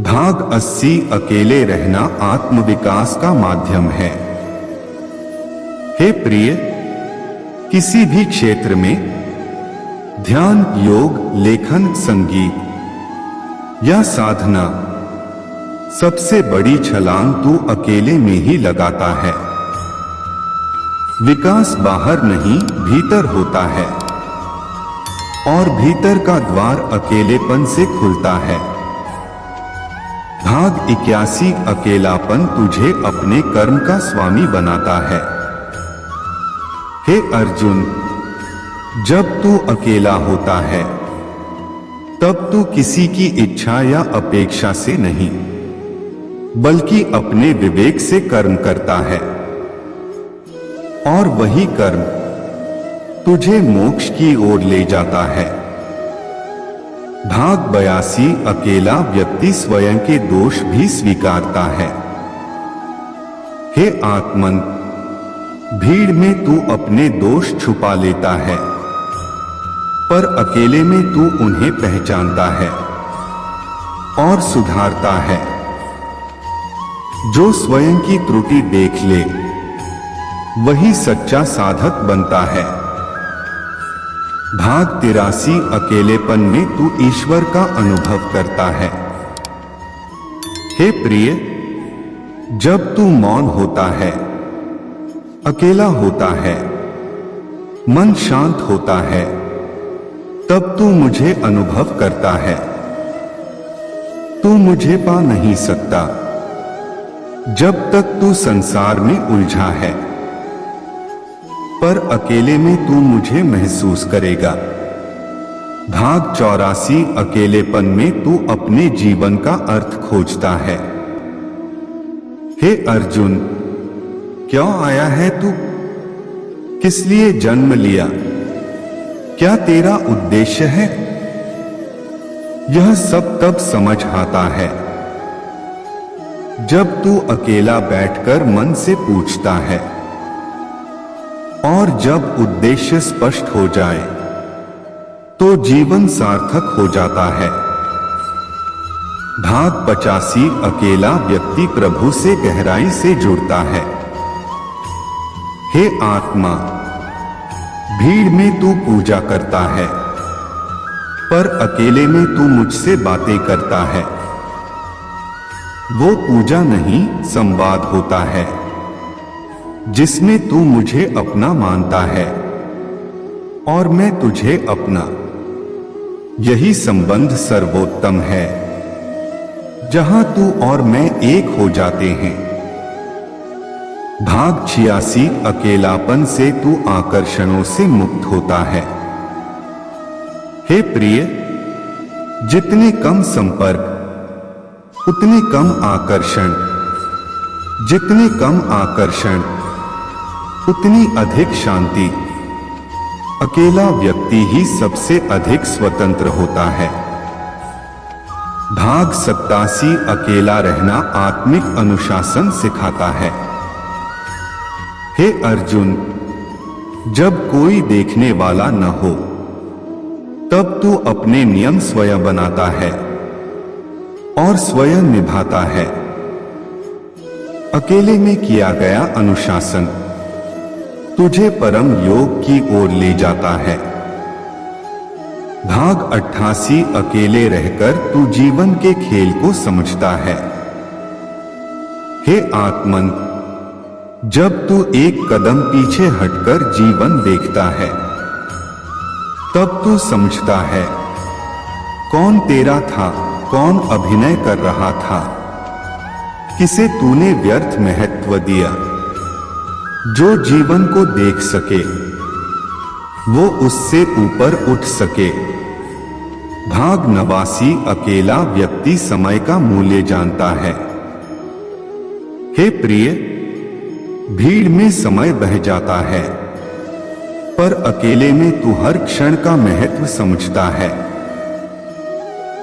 भाग 80 अकेले रहना आत्मविकास का माध्यम है। हे प्रिय, किसी भी क्षेत्र में ध्यान, योग, लेखन, संगीत या साधना, सबसे बड़ी छलांग तू अकेले में ही लगाता है। विकास बाहर नहीं, भीतर होता है, और भीतर का द्वार अकेलेपन से खुलता है। भाग 81 अकेलापन तुझे अपने कर्म का स्वामी बनाता है। हे अर्जुन, जब तू अकेला होता है तब तू किसी की इच्छा या अपेक्षा से नहीं, बल्कि अपने विवेक से कर्म करता है, और वही कर्म तुझे मोक्ष की ओर ले जाता है। भाग 82 अकेला व्यक्ति स्वयं के दोष भी स्वीकारता है। हे आत्मन, भीड़ में तू अपने दोष छुपा लेता है, पर अकेले में तू उन्हें पहचानता है और सुधारता है। जो स्वयं की त्रुटि देख ले वही सच्चा साधक बनता है। भाग 83 अकेलेपन में तू ईश्वर का अनुभव करता है। हे प्रिय, जब तू मौन होता है, अकेला होता है, मन शांत होता है, तब तू मुझे अनुभव करता है। तू मुझे पा नहीं सकता जब तक तू संसार में उलझा है, पर अकेले में तू मुझे महसूस करेगा। भाग 84 अकेलेपन में तू अपने जीवन का अर्थ खोजता है। हे अर्जुन, क्यों आया है तू? किस लिए जन्म लिया? क्या तेरा उद्देश्य है? यह सब तब समझ आता है जब तू अकेला बैठकर मन से पूछता है, और जब उद्देश्य स्पष्ट हो जाए तो जीवन सार्थक हो जाता है। भाग 85 अकेला व्यक्ति प्रभु से गहराई से जुड़ता है। हे आत्मा, भीड़ में तू पूजा करता है, पर अकेले में तू मुझसे बातें करता है। वो पूजा नहीं, संवाद होता है, जिसमें तू मुझे अपना मानता है और मैं तुझे अपना। यही संबंध सर्वोत्तम है, जहां तू और मैं एक हो जाते हैं। भाग 86 अकेलापन से तू आकर्षणों से मुक्त होता है। हे प्रिय, जितने कम संपर्क उतने कम आकर्षण, जितने कम आकर्षण उतनी अधिक शांति। अकेला व्यक्ति ही सबसे अधिक स्वतंत्र होता है। भाग 87 अकेला रहना आत्मिक अनुशासन सिखाता है। हे अर्जुन, जब कोई देखने वाला न हो तब तू अपने नियम स्वयं बनाता है और स्वयं निभाता है। अकेले में किया गया अनुशासन तुझे परम योग की ओर ले जाता है। भाग 88 अकेले रहकर तू जीवन के खेल को समझता है। हे आत्मन, जब तू एक कदम पीछे हटकर जीवन देखता है, तब तू समझता है कौन तेरा था, कौन अभिनय कर रहा था, किसे तूने व्यर्थ महत्व दिया। जो जीवन को देख सके वो उससे ऊपर उठ सके। भाग 89 अकेला व्यक्ति समय का मूल्य जानता है। हे प्रिय, भीड़ में समय बह जाता है, पर अकेले में तू हर क्षण का महत्व समझता है।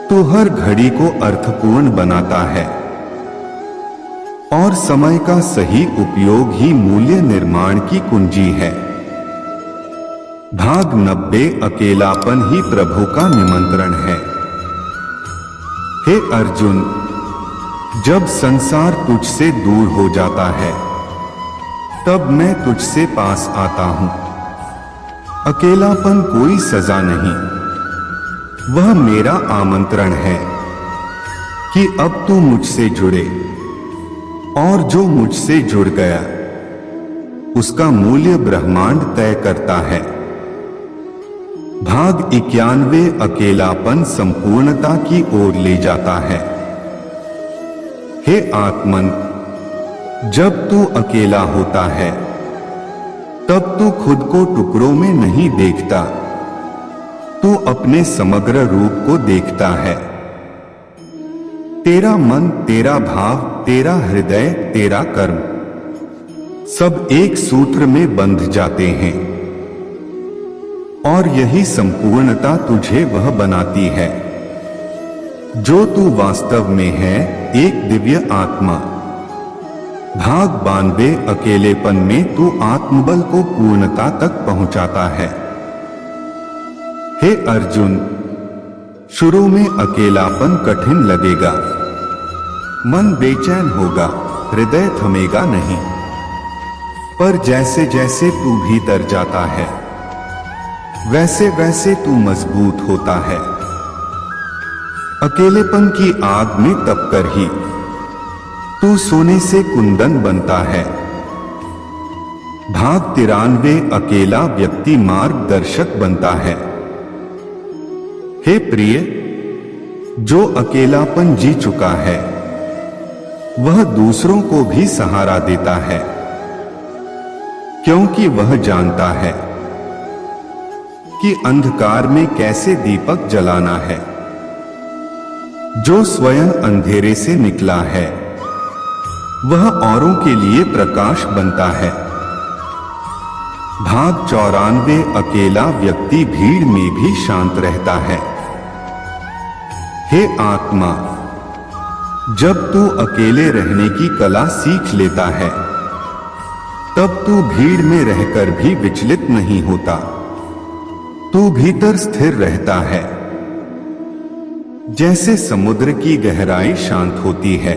तू हर घड़ी को अर्थपूर्ण बनाता है और समय का सही उपयोग ही मूल्य निर्माण की कुंजी है। भाग 90 अकेलापन ही प्रभु का निमंत्रण है। हे अर्जुन, जब संसार तुझसे दूर हो जाता है, तब मैं तुझसे पास आता हूं। अकेलापन कोई सजा नहीं, वह मेरा आमंत्रण है कि अब तू मुझसे जुड़े, और जो मुझसे जुड़ गया उसका मूल्य ब्रह्मांड तय करता है। भाग 91 अकेलापन संपूर्णता की ओर ले जाता है। हे आत्मन, जब तू अकेला होता है तब तू खुद को टुकड़ों में नहीं देखता, तू अपने समग्र रूप को देखता है। तेरा मन, तेरा भाव, तेरा हृदय, तेरा कर्म सब एक सूत्र में बंध जाते हैं, और यही संपूर्णता तुझे वह बनाती है जो तू वास्तव में है, एक दिव्य आत्मा। भाग 92 अकेलेपन में तू आत्मबल को पूर्णता तक पहुंचाता है। हे अर्जुन, शुरू में अकेलापन कठिन लगेगा, मन बेचैन होगा, हृदय थमेगा नहीं, पर जैसे जैसे तू भीतर जाता है वैसे वैसे तू मजबूत होता है। अकेलेपन की आग में तपकर ही तू सोने से कुंदन बनता है। भाग 93 अकेला व्यक्ति मार्गदर्शक बनता है। हे प्रिय, जो अकेलापन जी चुका है वह दूसरों को भी सहारा देता है, क्योंकि वह जानता है कि अंधकार में कैसे दीपक जलाना है। जो स्वयं अंधेरे से निकला है वह औरों के लिए प्रकाश बनता है। भाग 94 अकेला व्यक्ति भीड़ में भी शांत रहता है। हे आत्मा, जब तू अकेले रहने की कला सीख लेता है तब तू भीड़ में रहकर भी विचलित नहीं होता। तू भीतर स्थिर रहता है। जैसे समुद्र की गहराई शांत होती है,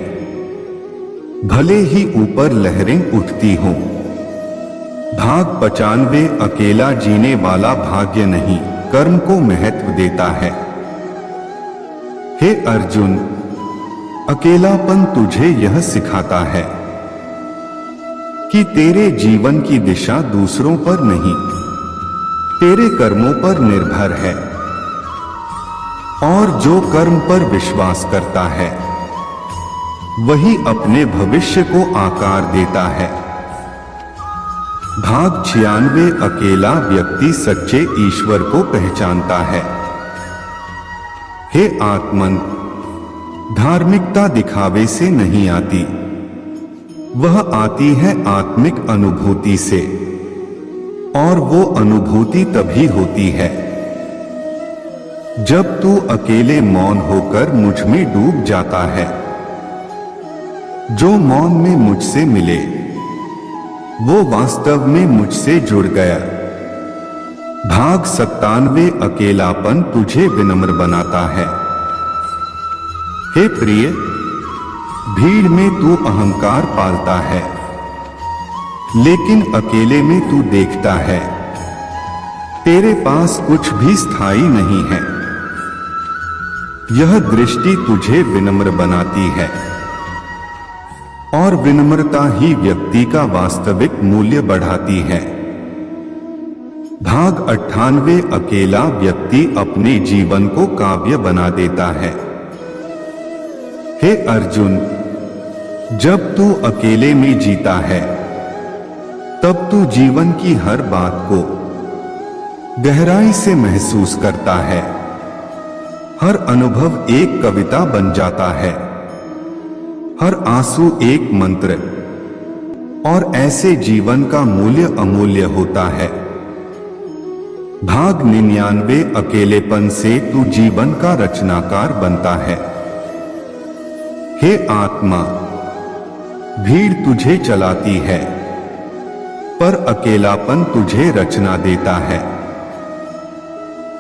भले ही ऊपर लहरें उठती हों। भाग 95 अकेला जीने वाला भाग्य नहीं, कर्म को महत्व देता है। हे अर्जुन, अकेलापन तुझे यह सिखाता है कि तेरे जीवन की दिशा दूसरों पर नहीं, तेरे कर्मों पर निर्भर है। और जो कर्म पर विश्वास करता है वही अपने भविष्य को आकार देता है। भाग 96 अकेला व्यक्ति सच्चे ईश्वर को पहचानता है। हे आत्मन, धार्मिकता दिखावे से नहीं आती, वह आती है आत्मिक अनुभूति से, और वो अनुभूति तभी होती है जब तू अकेले मौन होकर मुझ में डूब जाता है। जो मौन में मुझसे मिले वो वास्तव में मुझसे जुड़ गया। भाग 97 अकेलापन तुझे विनम्र बनाता है। हे प्रिय, भीड़ में तू अहंकार पालता है, लेकिन अकेले में तू देखता है तेरे पास कुछ भी स्थायी नहीं है। यह दृष्टि तुझे विनम्र बनाती है, और विनम्रता ही व्यक्ति का वास्तविक मूल्य बढ़ाती है। भाग 98 अकेला व्यक्ति अपने जीवन को काव्य बना देता है। हे अर्जुन, जब तू अकेले में जीता है तब तू जीवन की हर बात को गहराई से महसूस करता है। हर अनुभव एक कविता बन जाता है, हर आंसू एक मंत्र, और ऐसे जीवन का मूल्य अमूल्य होता है। भाग 99 अकेलेपन से तू जीवन का रचनाकार बनता है। हे आत्मा, भीड़ तुझे चलाती है, पर अकेलापन तुझे रचना देता है।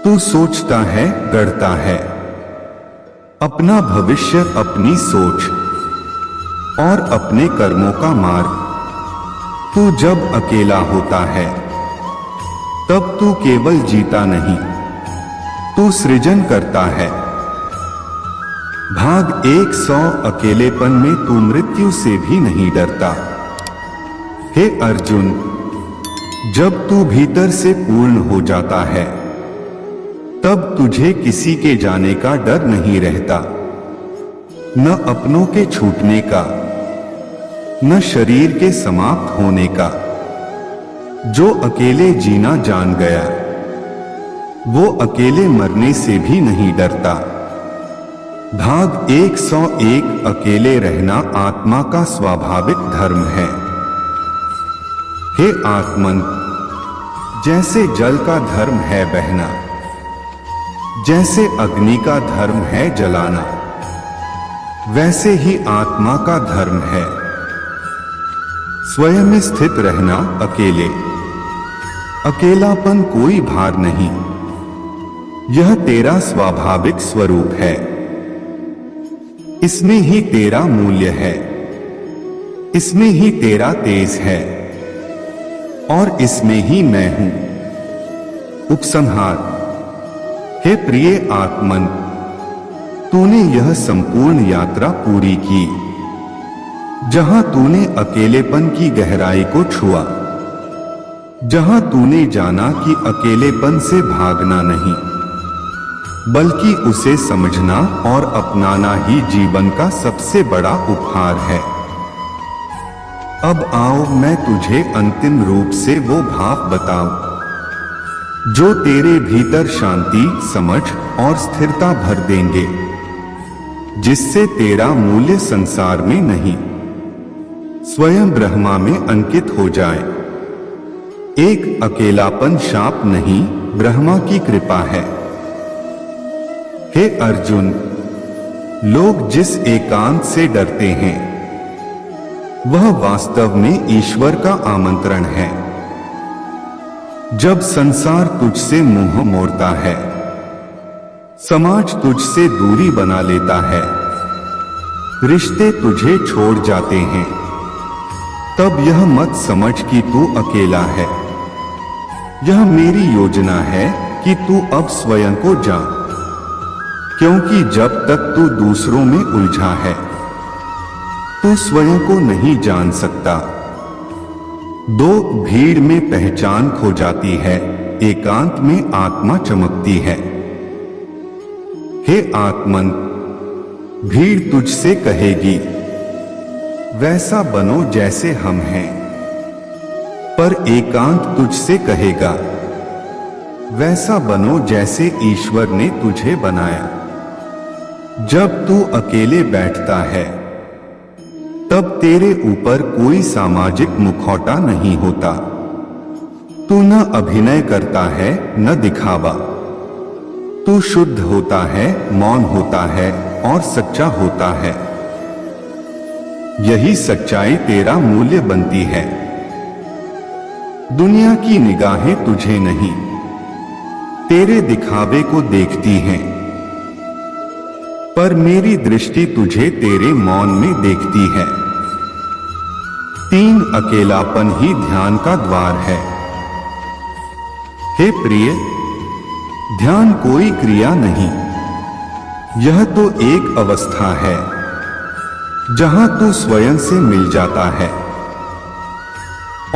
तू सोचता है, गढ़ता है अपना भविष्य, अपनी सोच और अपने कर्मों का मार्ग। तू जब अकेला होता है तब तू केवल जीता नहीं, तू सृजन करता है। भाग 100 अकेलेपन में तू मृत्यु से भी नहीं डरता। हे अर्जुन, जब तू भीतर से पूर्ण हो जाता है तब तुझे किसी के जाने का डर नहीं रहता, न अपनों के छूटने का, न शरीर के समाप्त होने का। जो अकेले जीना जान गया वो अकेले मरने से भी नहीं डरता। भाग 101 अकेले रहना आत्मा का स्वाभाविक धर्म है। हे आत्मन, जैसे जल का धर्म है बहना, जैसे अग्नि का धर्म है जलाना, वैसे ही आत्मा का धर्म है स्वयं में स्थित रहना। अकेले अकेलापन कोई भार नहीं, यह तेरा स्वाभाविक स्वरूप है। इसमें ही तेरा मूल्य है, इसमें ही तेरा तेज है, और इसमें ही मैं हूं। उपसंहार। हे प्रिय आत्मन, तूने यह संपूर्ण यात्रा पूरी की। जहां तूने अकेलेपन की गहराई को छुआ, जहां तूने जाना कि अकेलेपन से भागना नहीं बल्कि उसे समझना और अपनाना ही जीवन का सबसे बड़ा उपहार है। अब आओ मैं तुझे अंतिम रूप से वो भाव बताऊं जो तेरे भीतर शांति, समझ और स्थिरता भर देंगे, जिससे तेरा मूल्य संसार में नहीं स्वयं ब्रह्मा में अंकित हो जाए। एक अकेलापन शाप नहीं, ब्रह्मा की कृपा है। हे अर्जुन, लोग जिस एकांत से डरते हैं वह वास्तव में ईश्वर का आमंत्रण है। जब संसार तुझसे मुंह मोड़ता है, समाज तुझसे दूरी बना लेता है, रिश्ते तुझे छोड़ जाते हैं, तब यह मत समझ कि तू अकेला है। यह मेरी योजना है कि तू अब स्वयं को जान, क्योंकि जब तक तू दूसरों में उलझा है तू स्वयं को नहीं जान सकता। दो भीड़ में पहचान खो जाती है, एकांत में आत्मा चमकती है। हे आत्मन, भीड़ तुझसे कहेगी वैसा बनो जैसे हम हैं, पर एकांत तुझसे कहेगा वैसा बनो जैसे ईश्वर ने तुझे बनाया। जब तू अकेले बैठता है तब तेरे ऊपर कोई सामाजिक मुखौटा नहीं होता। तू न अभिनय करता है न दिखावा, तू शुद्ध होता है, मौन होता है और सच्चा होता है। यही सच्चाई तेरा मूल्य बनती है। दुनिया की निगाहें तुझे नहीं, तेरे दिखावे को देखती हैं, पर मेरी दृष्टि तुझे तेरे मौन में देखती है। 3 अकेलापन ही ध्यान का द्वार है। हे प्रिय, ध्यान कोई क्रिया नहीं, यह तो एक अवस्था है जहां तू स्वयं से मिल जाता है।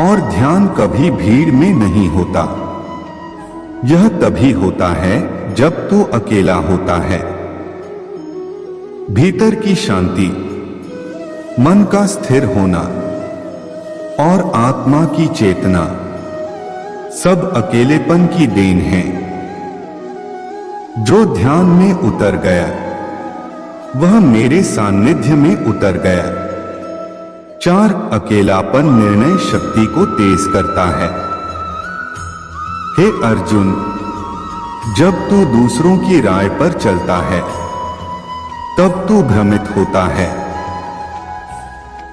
और ध्यान कभी भीड़ में नहीं होता, यह तभी होता है जब तू अकेला होता है। भीतर की शांति, मन का स्थिर होना और आत्मा की चेतना सब अकेलेपन की देन है। जो ध्यान में उतर गया वह मेरे सान्निध्य में उतर गया। 4 अकेलापन निर्णय शक्ति को तेज करता है। हे अर्जुन, जब तू दूसरों की राय पर चलता है तब तू भ्रमित होता है,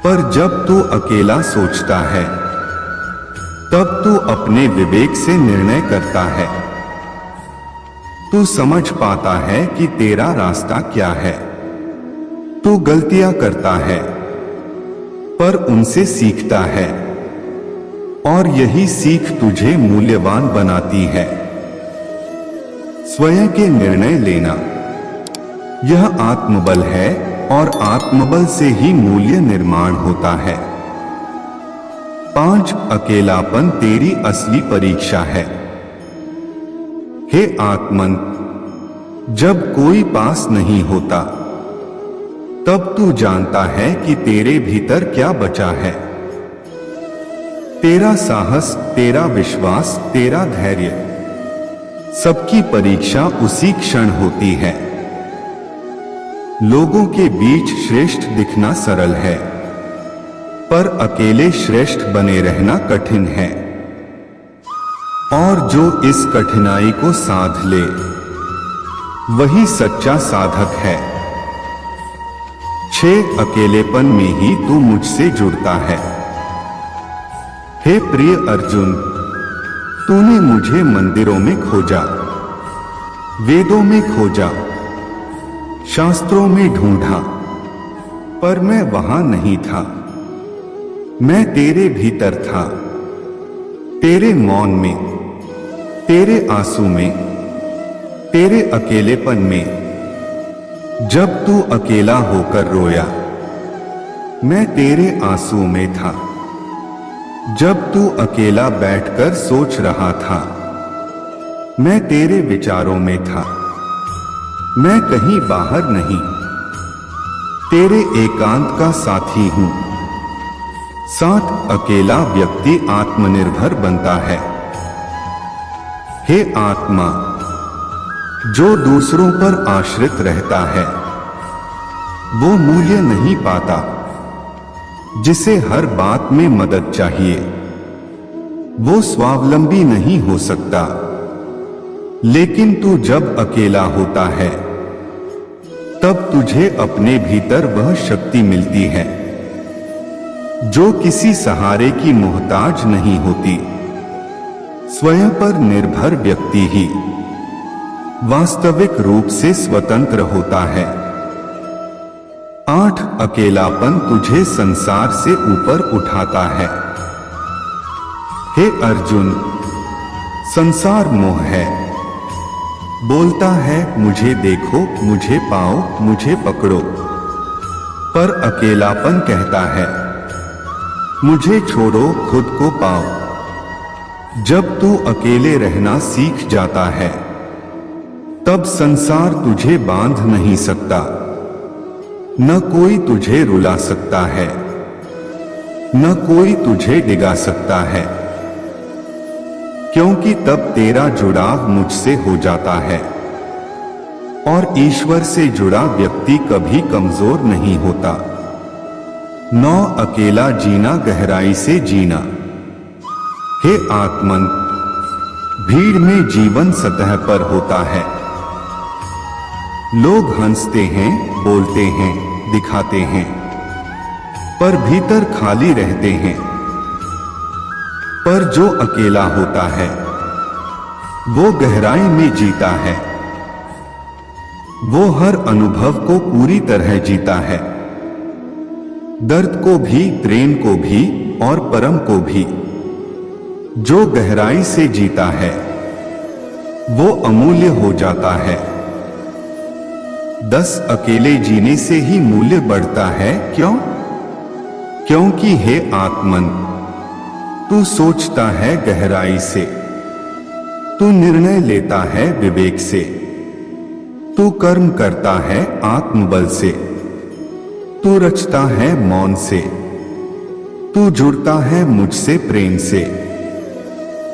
पर जब तू अकेला सोचता है तब तू अपने विवेक से निर्णय करता है। तू समझ पाता है कि तेरा रास्ता क्या है। तू गलतियां करता है पर उनसे सीखता है, और यही सीख तुझे मूल्यवान बनाती है। स्वयं के निर्णय लेना, यह आत्मबल है और आत्मबल से ही मूल्य निर्माण होता है। 5 अकेलापन तेरी असली परीक्षा है। हे आत्मन, जब कोई पास नहीं होता तब तू जानता है कि तेरे भीतर क्या बचा है। तेरा साहस, तेरा विश्वास, तेरा धैर्य, सबकी परीक्षा उसी क्षण होती है। लोगों के बीच श्रेष्ठ दिखना सरल है, पर अकेले श्रेष्ठ बने रहना कठिन है। और जो इस कठिनाई को साध ले वही सच्चा साधक है। 6 अकेलेपन में ही तू मुझसे जुड़ता है। हे प्रिय अर्जुन, तूने मुझे मंदिरों में खोजा, वेदों में खोजा, शास्त्रों में ढूंढा, पर मैं वहां नहीं था। मैं तेरे भीतर था, तेरे मौन में, तेरे आंसू में, तेरे अकेलेपन में। जब तू अकेला होकर रोया, मैं तेरे आंसू में था, जब तू अकेला बैठकर सोच रहा था। मैं तेरे विचारों में था, मैं कहीं बाहर नहीं, तेरे एकांत का साथी हूं। साथ अकेला व्यक्ति आत्मनिर्भर बनता है। हे आत्मा, जो दूसरों पर आश्रित रहता है वो मूल्य नहीं पाता। जिसे हर बात में मदद चाहिए वो स्वावलंबी नहीं हो सकता। लेकिन तू जब अकेला होता है तब तुझे अपने भीतर वह शक्ति मिलती है जो किसी सहारे की मोहताज नहीं होती। स्वयं पर निर्भर व्यक्ति ही वास्तविक रूप से स्वतंत्र होता है। 8 अकेलापन तुझे संसार से ऊपर उठाता है। हे अर्जुन, संसार मोह है, बोलता है मुझे देखो, मुझे पाओ, मुझे पकड़ो। पर अकेलापन कहता है मुझे छोड़ो, खुद को पाओ। जब तू अकेले रहना सीख जाता है तब संसार तुझे बांध नहीं सकता, न कोई तुझे रुला सकता है, न कोई तुझे डिगा सकता है, क्योंकि तब तेरा जुड़ाव मुझसे हो जाता है। और ईश्वर से जुड़ा व्यक्ति कभी कमजोर नहीं होता। 9 अकेला जीना, गहराई से जीना। हे आत्मन, भीड़ में जीवन सतह पर होता है। लोग हंसते हैं, बोलते हैं, दिखाते हैं, पर भीतर खाली रहते हैं। पर जो अकेला होता है वो गहराई में जीता है। वो हर अनुभव को पूरी तरह जीता है, दर्द को भी, प्रेम को भी और परम को भी। जो गहराई से जीता है वो अमूल्य हो जाता है। 10 अकेले जीने से ही मूल्य बढ़ता है। क्यों? क्योंकि हे आत्मन, तू सोचता है गहराई से, तू निर्णय लेता है विवेक से, तू कर्म करता है आत्मबल से, तू रचता है मौन से, तू जुड़ता है मुझसे प्रेम से।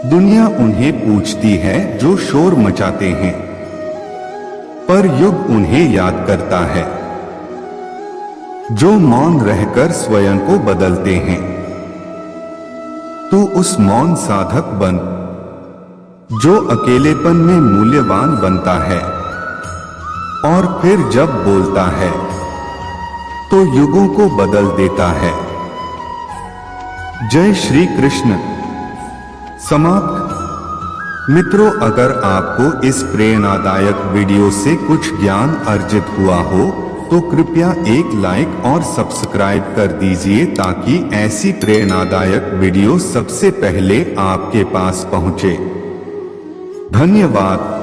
दुनिया उन्हें पूछती है जो शोर मचाते हैं, पर युग उन्हें याद करता है जो मौन रहकर स्वयं को बदलते हैं। तू उस मौन साधक बन जो अकेलेपन में मूल्यवान बनता है और फिर जब बोलता है तो युगों को बदल देता है। जय श्री कृष्ण। समाप्त। मित्रों, अगर आपको इस प्रेरणादायक वीडियो से कुछ ज्ञान अर्जित हुआ हो तो कृपया एक लाइक और सब्सक्राइब कर दीजिए ताकि ऐसी प्रेरणादायक वीडियो सबसे पहले आपके पास पहुंचे। धन्यवाद।